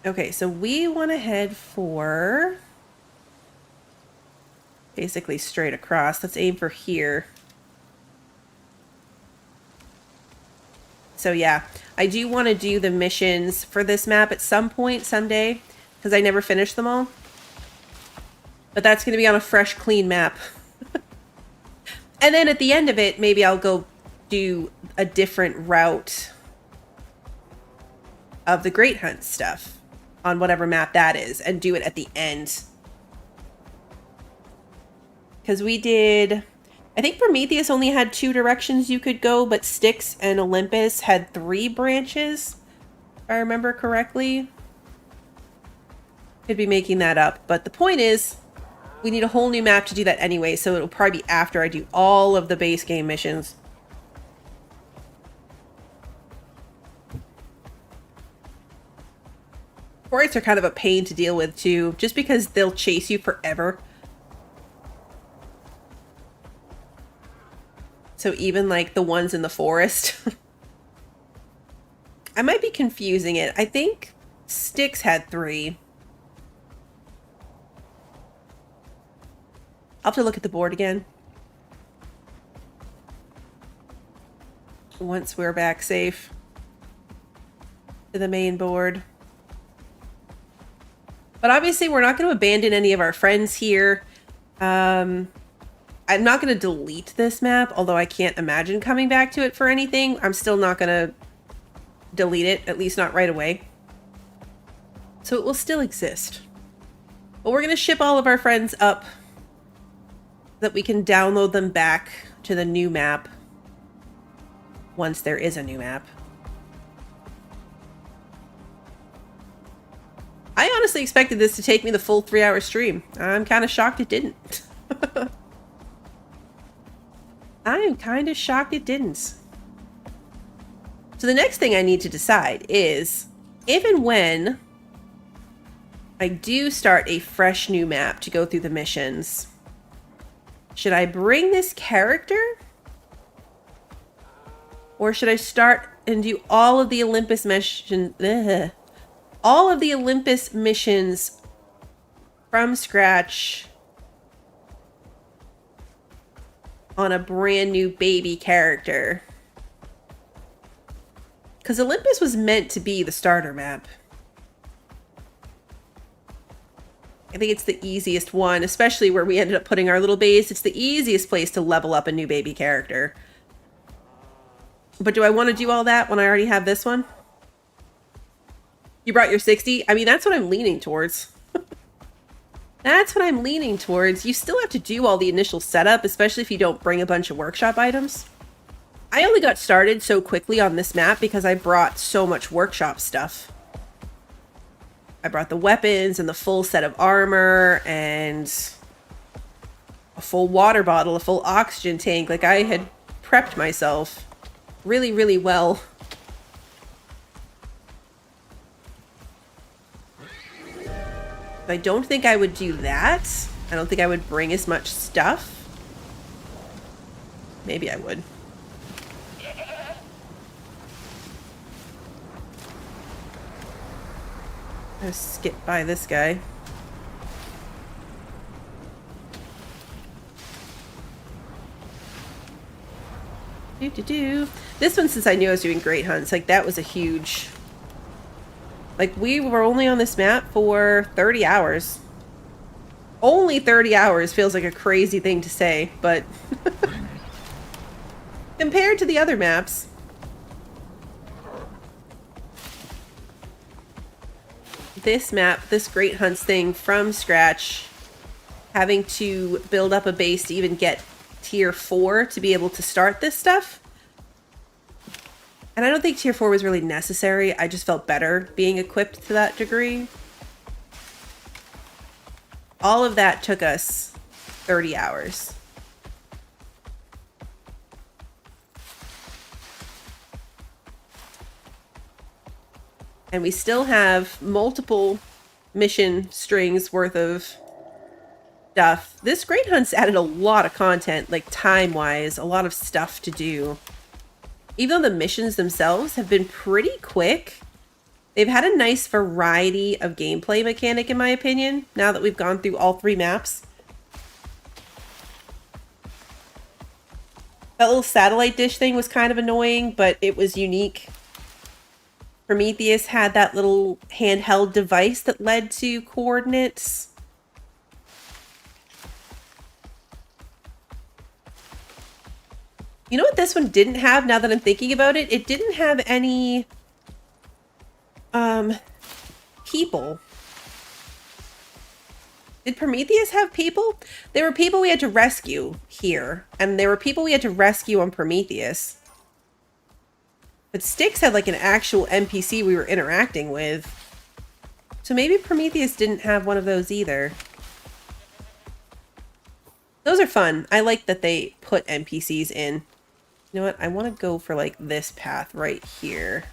Okay, so we want to head for basically straight across. Let's aim for here. So yeah, I do want to do the missions for this map at some point, someday, because I never finished them all. But that's going to be on a fresh, clean map. And then at the end of it, maybe I'll go do a different route of the Great Hunt stuff on whatever map that is and do it at the end. Because we did... I think Prometheus only had 2 directions you could go, but Styx and Olympus had 3 branches, if I remember correctly. Could be making that up, but the point is, we need a whole new map to do that anyway, so it'll probably be after I do all of the base game missions. Forests are kind of a pain to deal with too, just because they'll chase you forever. So even like the ones in the forest. I might be confusing it. I think Styx had 3. I'll have to look at the board again. Once we're back safe to the main board. But obviously we're not going to abandon any of our friends here. I'm not going to delete this map, although I can't imagine coming back to it for anything. I'm still not going to delete it, at least not right away. So it will still exist. But we're going to ship all of our friends up so that we can download them back to the new map once there is a new map. I honestly expected this to take me the full 3-hour stream. I'm kind of shocked it didn't. I am kind of shocked it didn't. So the next thing I need to decide is if and when I do start a fresh new map to go through the missions, should I bring this character? Or should I start and do all of the Olympus missions? All of the Olympus missions from scratch on a brand new baby character. Because Olympus was meant to be the starter map. I think it's the easiest one, especially where we ended up putting our little base. It's the easiest place to level up a new baby character. But do I want to do all that when I already have this one? You brought your 60? I mean, that's what I'm leaning towards. That's what I'm leaning towards. You still have to do all the initial setup, especially if you don't bring a bunch of workshop items. I only got started so quickly on this map because I brought so much workshop stuff. I brought the weapons and the full set of armor and a full water bottle, a full oxygen tank. Like, I had prepped myself really, really well. I don't think I would do that. I don't think I would bring as much stuff. Maybe I would. I'll skip by this guy. This one, since I knew I was doing Great Hunts, like that was a huge... Like, we were only on this map for 30 hours. Only 30 hours feels like a crazy thing to say, but... compared to the other maps... This map, this Great Hunts thing from scratch, having to build up a base to even get tier 4 to be able to start this stuff. And I don't think tier 4 was really necessary. I just felt better being equipped to that degree. All of that took us 30 hours. And we still have multiple mission strings worth of stuff. This Great Hunt's added a lot of content, like time-wise, a lot of stuff to do. Even though the missions themselves have been pretty quick, they've had a nice variety of gameplay mechanic, in my opinion, now that we've gone through all 3 maps. That little satellite dish thing was kind of annoying, but it was unique. Prometheus had that little handheld device that led to coordinates. You know what this one didn't have, now that I'm thinking about it? It didn't have any, people. Did Prometheus have people? There were people we had to rescue here, and there were people we had to rescue on Prometheus. But Styx had like an actual NPC we were interacting with. So maybe Prometheus didn't have one of those either. Those are fun. I like that they put NPCs in. You know what? I want to go for like this path right here.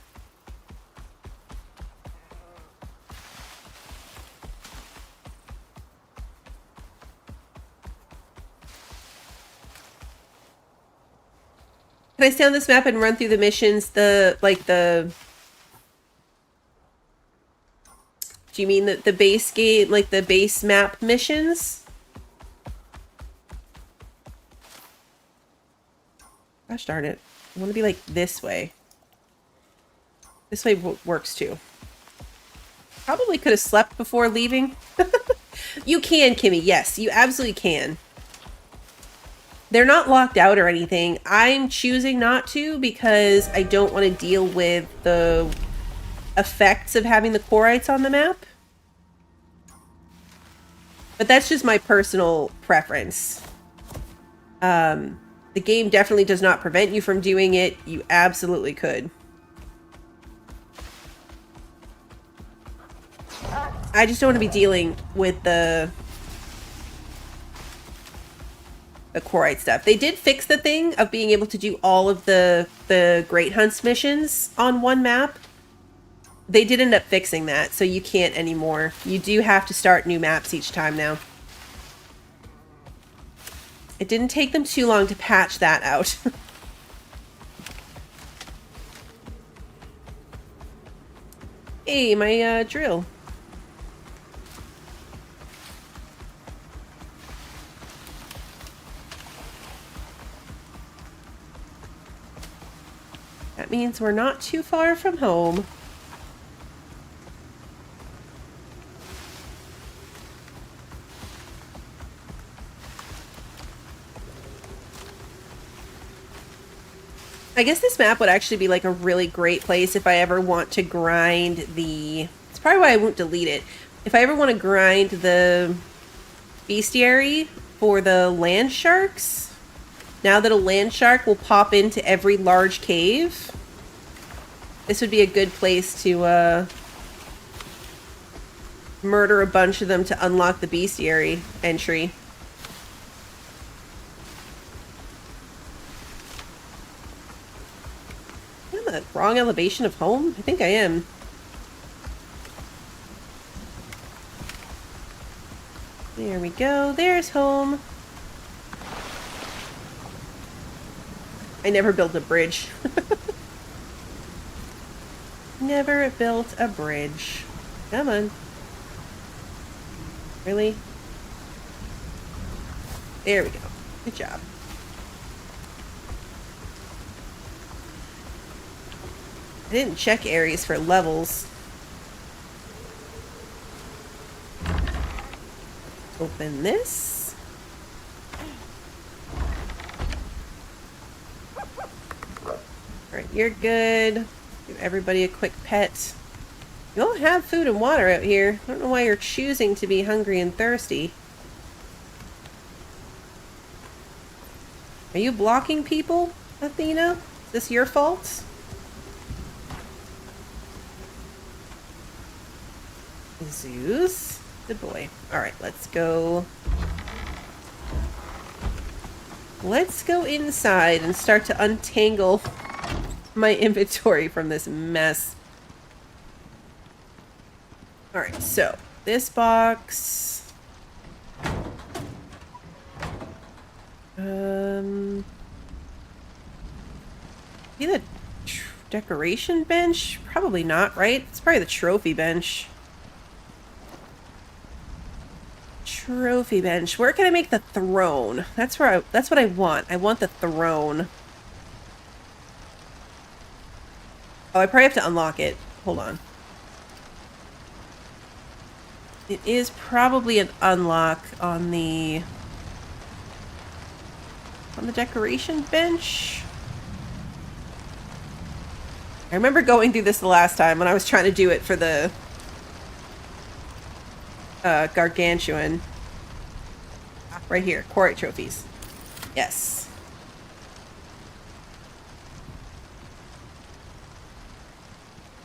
Can I stay on this map and run through the missions? Do you mean the base game, like the base map missions? Gosh darn it. I want to be like this way. This way works too. Probably could have slept before leaving. You can, Kimmy. Yes, you absolutely can. They're not locked out or anything. I'm choosing not to because I don't want to deal with the effects of having the Quorites on the map. But that's just my personal preference. The game definitely does not prevent you from doing it. You absolutely could. I just don't want to be dealing with the Quorite stuff. They did fix the thing of being able to do all of the Great Hunts missions on one map. They did end up fixing that, so you can't anymore. You do have to start new maps each time now. It didn't take them too long to patch that out. Hey, my drill. That means we're not too far from home. I guess this map would actually be like a really great place if I ever want to grind the... It's probably why I won't delete it. If I ever want to grind the bestiary for the land sharks, now that a land shark will pop into every large cave, this would be a good place to murder a bunch of them to unlock the bestiary entry. Am I the wrong elevation of home? I think I am. There we go. There's home. I never built a bridge. Never built a bridge. Come on. Really? There we go. Good job. I didn't check areas for levels. Open this. Alright, you're good. Give everybody a quick pet. You all have food and water out here. I don't know why you're choosing to be hungry and thirsty. Are you blocking people, Athena? Is this your fault? Zeus. Good boy. Alright, let's go. Let's go inside and start to untangle my inventory from this mess. Alright, so this box. Be the decoration bench? Probably not, right? It's probably the trophy bench. Trophy bench. Where can I make the throne? That's what I want. I want the throne. Oh, I probably have to unlock it. hold on. It is probably an unlock on the decoration bench. I remember going through this the last time when I was trying to do it for the gargantuan. Right here, quarry trophies. Yes.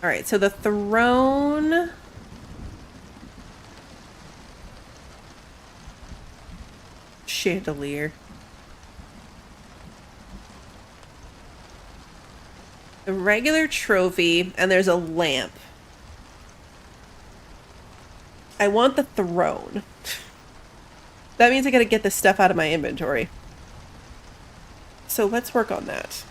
All right, so the throne. Chandelier. The regular trophy, and there's a lamp. I want the throne. That means I gotta get this stuff out of my inventory. So let's work on that.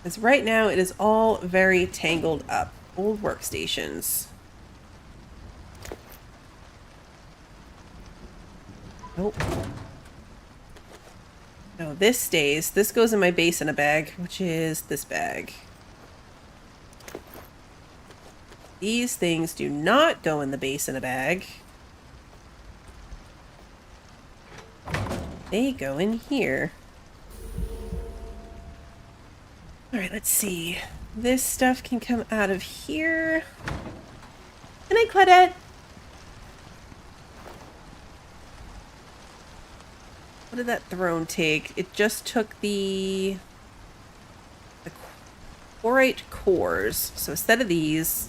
Because right now it is all very tangled up. Old workstations. Nope. No, this stays. This goes in my base in a bag, which is this bag. These things do not go in the base in a bag. They go in here. Alright, let's see. This stuff can come out of here. Good night, Claudette! What did that throne take? It just took the quarrite cores. So instead of these...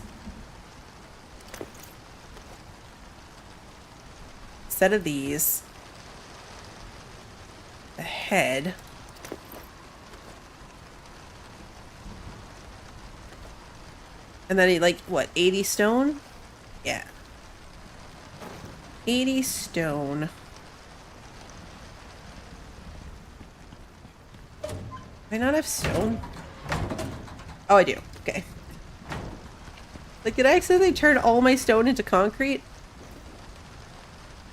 the head. And then he, like, what, 80 stone? Yeah. 80 stone. Do I not have stone? Oh, I do. Okay. Like, did I accidentally turn all my stone into concrete?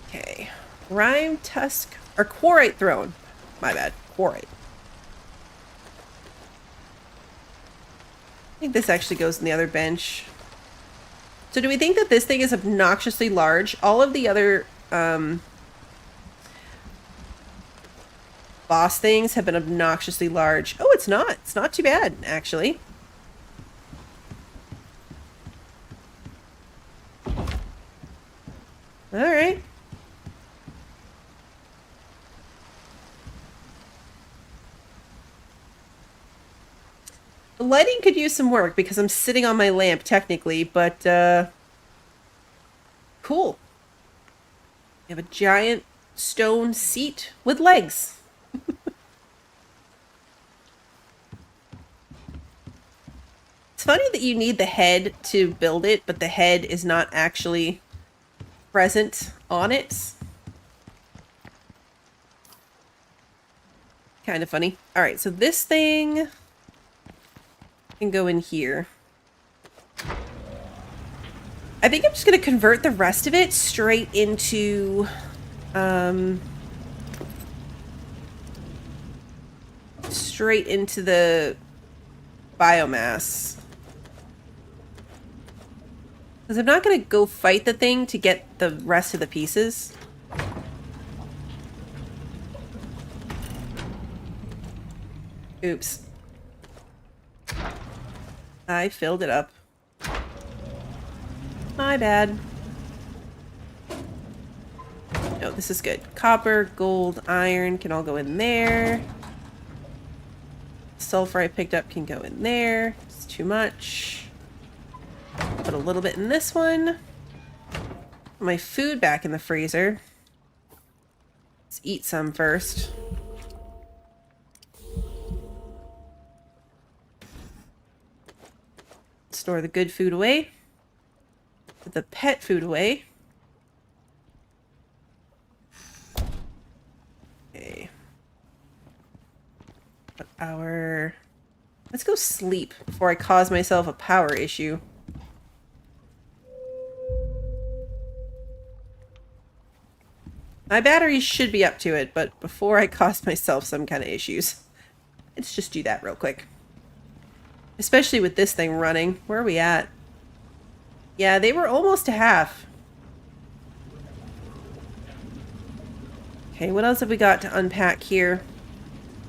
Okay. Rime tusk, or quarrite throne. My bad. Quarrite. I think this actually goes in the other bench. So do we think that this thing is obnoxiously large? All of the other boss things have been obnoxiously large. Oh, it's not. It's not too bad, actually. Alright. The lighting could use some work because I'm sitting on my lamp technically, but cool. We have a giant stone seat with legs. It's funny that you need the head to build it, but the head is not actually present on it. Kind of funny. Alright, so this thing can go in here. I think I'm just going to convert the rest of it straight into the biomass. Because I'm not going to go fight the thing to get the rest of the pieces. Oops. I filled it up. My bad. No, this is good. Copper, gold, iron can all go in there. Sulfur I picked up can go in there. It's too much. Put a little bit in this one. Put my food back in the freezer. Let's eat some first. Store the good food away. Put the pet food away. Okay. Put our... Let's go sleep before I cause myself a power issue. My batteries should be up to it, but before I cause myself some kind of issues. Let's just do that real quick. Especially with this thing running. Where are we at? Yeah, they were almost to half. Okay, what else have we got to unpack here?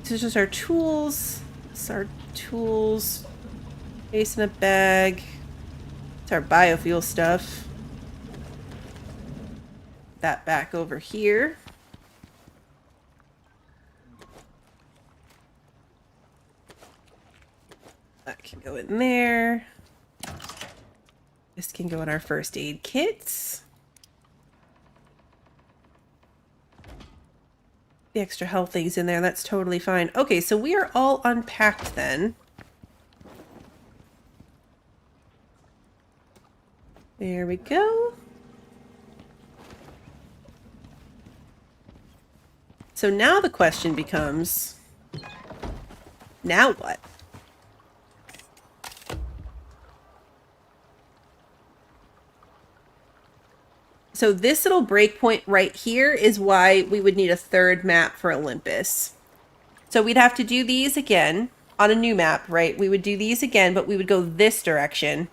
This is just our tools. This is our tools. Case in a bag. It's our biofuel stuff. That back over here. That can go in there. This can go in our first aid kits. The extra health things in there, that's totally fine. Okay, so we are all unpacked then. There we go. So now the question becomes, now what? So this little breakpoint right here is why we would need a third map for Olympus. So we'd have to do these again on a new map, right? We would do these again, but we would go this direction.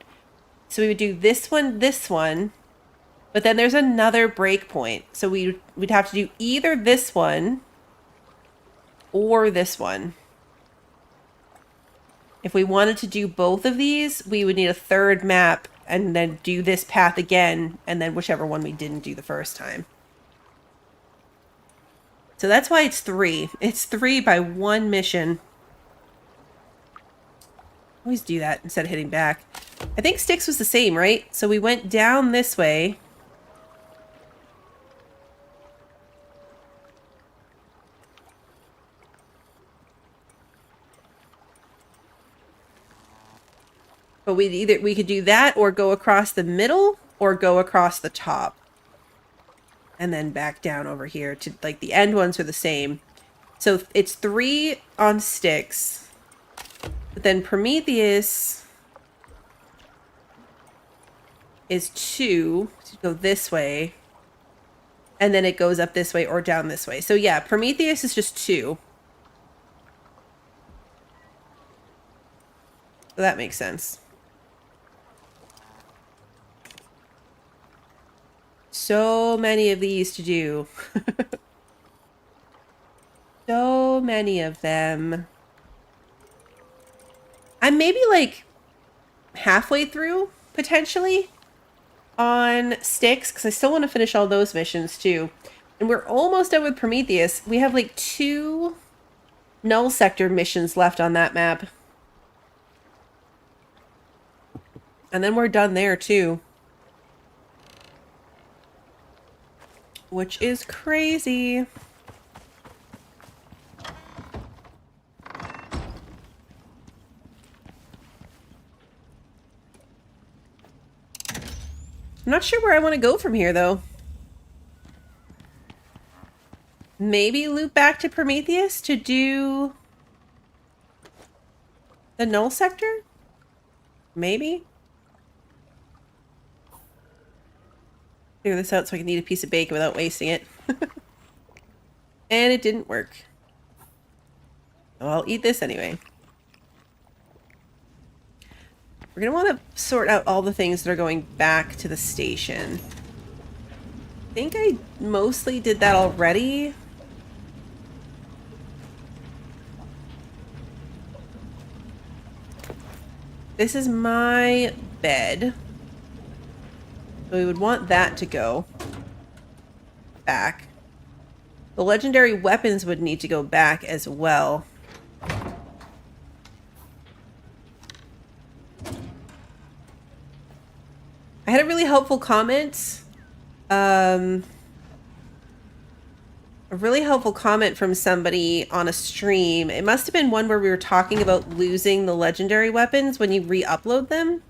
So we would do this one, but then there's another breakpoint. So we'd have to do either this one or this one. If we wanted to do both of these, we would need a third map and then do this path again, and then whichever one we didn't do the first time. So that's why it's 3. It's 3 by 1 mission. Always do that instead of hitting back. I think Styx was the same, right? So we went down this way. But we could do that or go across the middle or go across the top. And then back down over here to, like, the end ones are the same. So it's 3 on Styx. But then Prometheus is 2 to go this way. And then it goes up this way or down this way. So yeah, Prometheus is just 2. So that makes sense. So many of these to do. So many of them. I'm maybe like halfway through, potentially, on Styx, because I still want to finish all those missions too. And we're almost done with Prometheus. We have like 2 null sector missions left on that map. And then we're done there too. Which is crazy. I'm not sure where I want to go from here, though. Maybe loop back to Prometheus to do the null sector? Maybe? Figure this out so I can eat a piece of bacon without wasting it. And it didn't work. So I'll eat this anyway. We're going to want to sort out all the things that are going back to the station. I think I mostly did that already. This is my bed. So we would want that to go back. The legendary weapons would need to go back as well. I had a really helpful comment. A really helpful comment from somebody on a stream. It must have been one where we were talking about losing the legendary weapons when you re-upload them.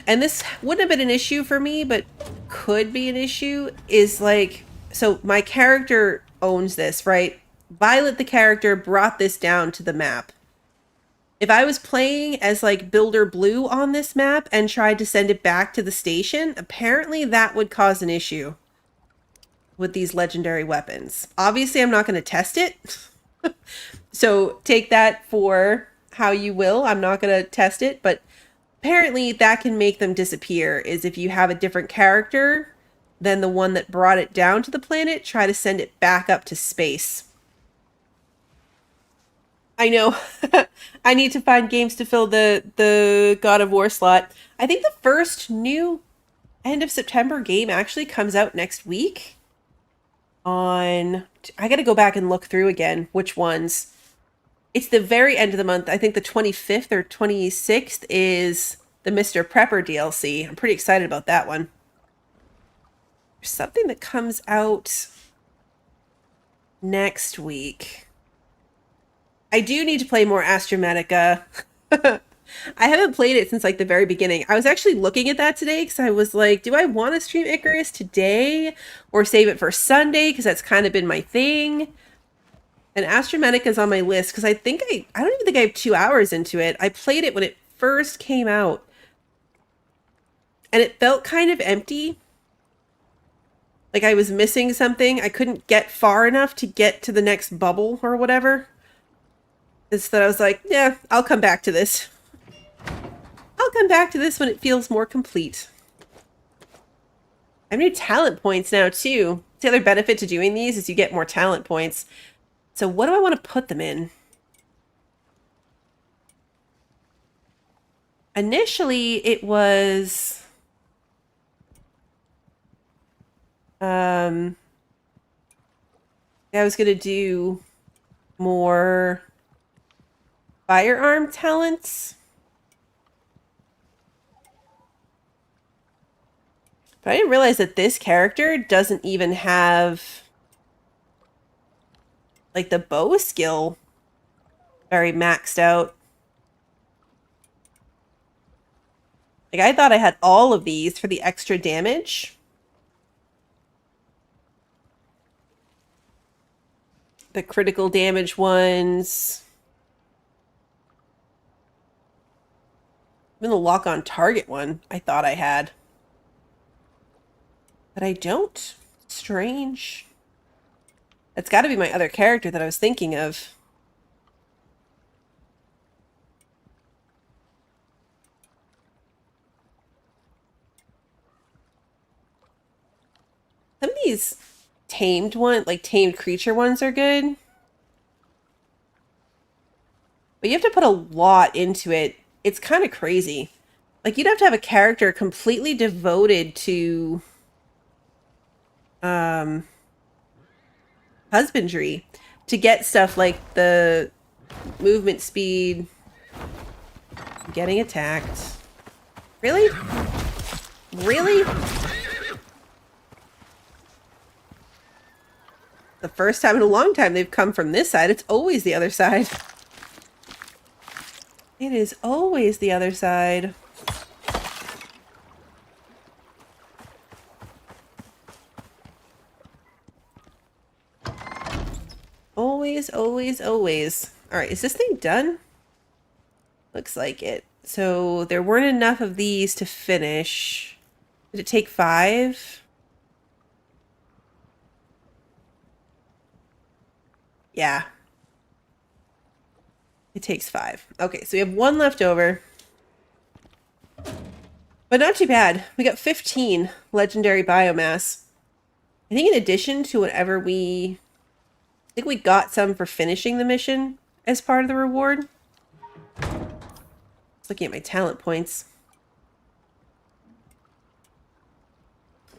And this wouldn't have been an issue for me, but could be an issue, is like, so my character owns this, right? Violet, the character, brought this down to the map. If I was playing as like Builder Blue on this map and tried to send it back to the station, apparently that would cause an issue with these legendary weapons. Obviously, I'm not going to test it, So take that for how you will. I'm not going to test it, but apparently that can make them disappear, is if you have a different character than the one that brought it down to the planet, try to send it back up to space. I know. I need to find games to fill the God of War slot. I think the first new end of September game actually comes out next week. I gotta go back and look through again which ones. It's the very end of the month. I think the 25th or 26th is the Mr. Prepper DLC. I'm pretty excited about that one. There's something that comes out next week. I do need to play more Astromedica. I haven't played it since like the very beginning. I was actually looking at that today because I was like, do I want to stream Icarus today or save it for Sunday? Because that's kind of been my thing. And Astromedica is on my list because I don't even think I have 2 hours into it. I played it when it first came out. And it felt kind of empty. Like I was missing something. I couldn't get far enough to get to the next bubble or whatever. It's that I was like, yeah, I'll come back to this. I'll come back to this when it feels more complete. I have new talent points now, too. The other benefit to doing these is you get more talent points. So what do I want to put them in? Initially, it was... I was going to do more firearm talents. But I didn't realize that this character doesn't even have like the bow skill very maxed out. Like I thought I had all of these for the extra damage. The critical damage ones. Even the lock on target one I thought I had. But I don't. Strange. That's got to be my other character that I was thinking of. Some of these tamed creature ones are good. But you have to put a lot into it. It's kind of crazy. Like you'd have to have a character completely devoted to husbandry to get stuff like the movement speed, getting attacked. Really? Really? The first time in a long time they've come from this side. It's always the other side. It is always the other side. Always, always, always. All right, is this thing done? Looks like it. So there weren't enough of these to finish. Did it take 5? Yeah. It takes 5. Okay, so we have 1 left over. But not too bad. We got 15 legendary biomass. I think in addition to whatever I think we got some for finishing the mission as part of the reward. Looking at my talent points.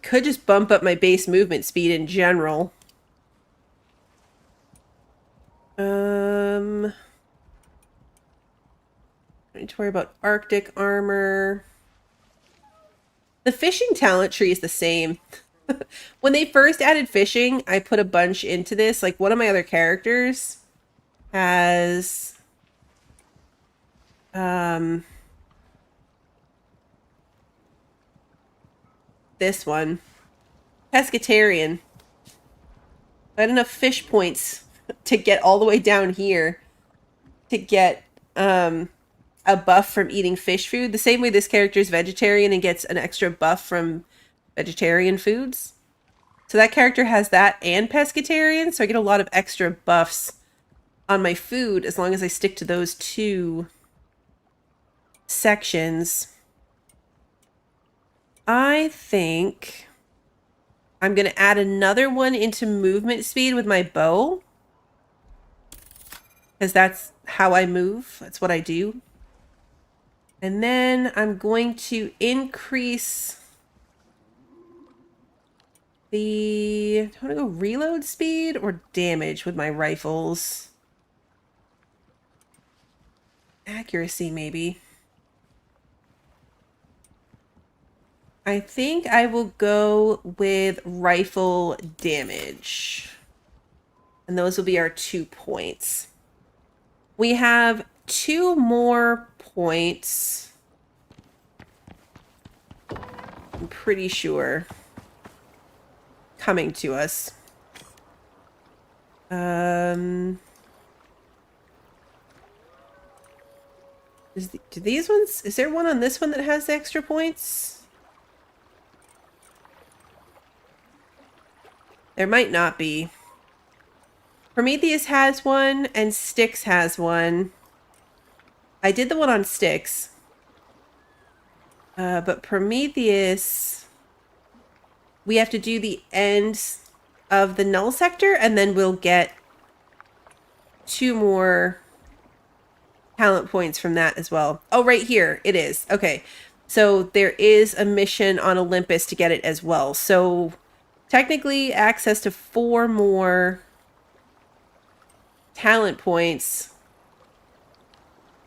Could just bump up my base movement speed in general. I need to worry about Arctic armor. The fishing talent tree is the same. When they first added fishing, I put a bunch into this. Like one of my other characters has this one. Pescatarian. I had enough fish points to get all the way down here to get a buff from eating fish food. The same way this character is vegetarian and gets an extra buff from vegetarian foods. So that character has that and pescatarian, so I get a lot of extra buffs on my food as long as I stick to those two sections. I think I'm going to add another one into movement speed with my bow. Because that's how I move. That's what I do. And then I'm going to increase the... do I want to go reload speed or damage with my rifles? Accuracy, maybe. I think I will go with rifle damage. And those will be our 2 points. We have 2 more points. I'm pretty sure. Coming to us. Do these ones... is there one on this one that has extra points? There might not be. Prometheus has one, and Styx has one. I did the one on Styx. But Prometheus... we have to do the end of the null sector, and then we'll get 2 more talent points from that as well. Oh, right here. It is. Okay. So there is a mission on Olympus to get it as well. So technically access to 4 more talent points.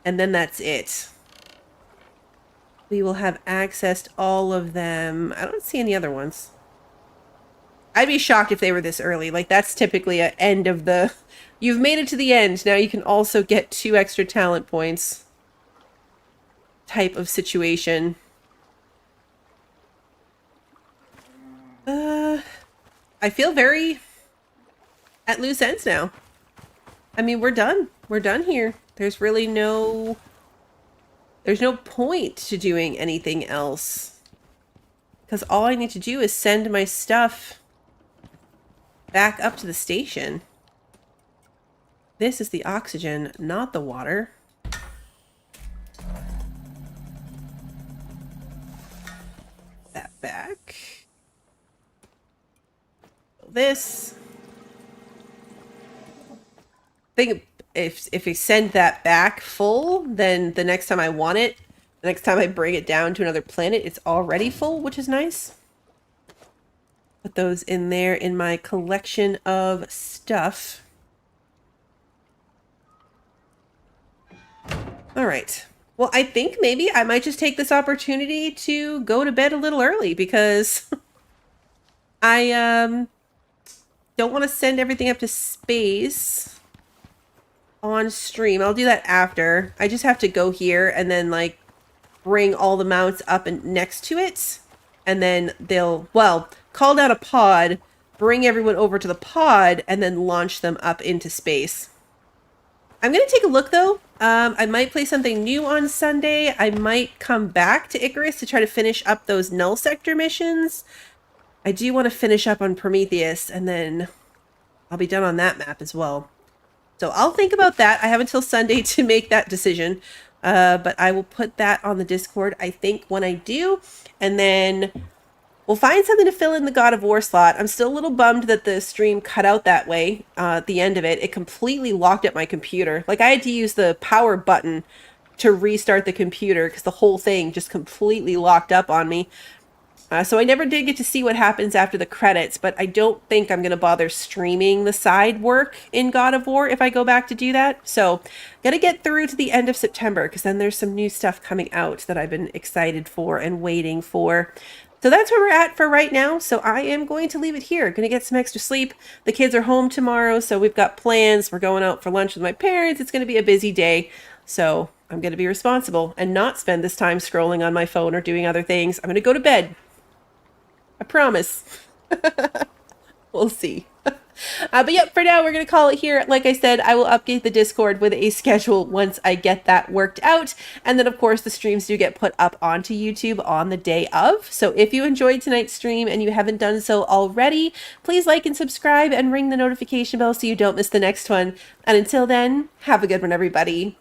And then that's it. We will have access to all of them. I don't see any other ones. I'd be shocked if they were this early. Like, that's typically an end of the... you've made it to the end. Now you can also get 2 extra talent points. Type of situation. I feel very at loose ends now. I mean, we're done. We're done here. There's really no... there's no point to doing anything else. Because all I need to do is send my stuff back up to the station. This is the oxygen, not the water. That back. This. I think if we send that back full, then the next time I want it, the next time I bring it down to another planet, it's already full, which is nice. Put those in there in my collection of stuff. All right. Well, I think maybe I might just take this opportunity to go to bed a little early because I don't want to send everything up to space on stream. I'll do that after. I just have to go here and then like bring all the mounts up and next to it. And then they'll, well, call down a pod, bring everyone over to the pod, and then launch them up into space. I'm going to take a look, though. I might play something new on Sunday. I might come back to Icarus to try to finish up those null sector missions. I do want to finish up on Prometheus, and then I'll be done on that map as well. So I'll think about that. I have until Sunday to make that decision. But I will put that on the Discord, I think, when I do. And then we'll find something to fill in the God of War slot. I'm still a little bummed that the stream cut out that way at the end of it. It completely locked up my computer. Like, I had to use the power button to restart the computer because the whole thing just completely locked up on me. So I never did get to see what happens after the credits, but I don't think I'm going to bother streaming the side work in God of War if I go back to do that. So got to get through to the end of September because then there's some new stuff coming out that I've been excited for and waiting for. So that's where we're at for right now. So I am going to leave it here. Going to get some extra sleep. The kids are home tomorrow, so we've got plans. We're going out for lunch with my parents. It's going to be a busy day. So I'm going to be responsible and not spend this time scrolling on my phone or doing other things. I'm going to go to bed. I promise. We'll see. But yep, for now, we're going to call it here. Like I said, I will update the Discord with a schedule once I get that worked out. And then, of course, the streams do get put up onto YouTube on the day of. So if you enjoyed tonight's stream and you haven't done so already, please like and subscribe and ring the notification bell so you don't miss the next one. And until then, have a good one, everybody.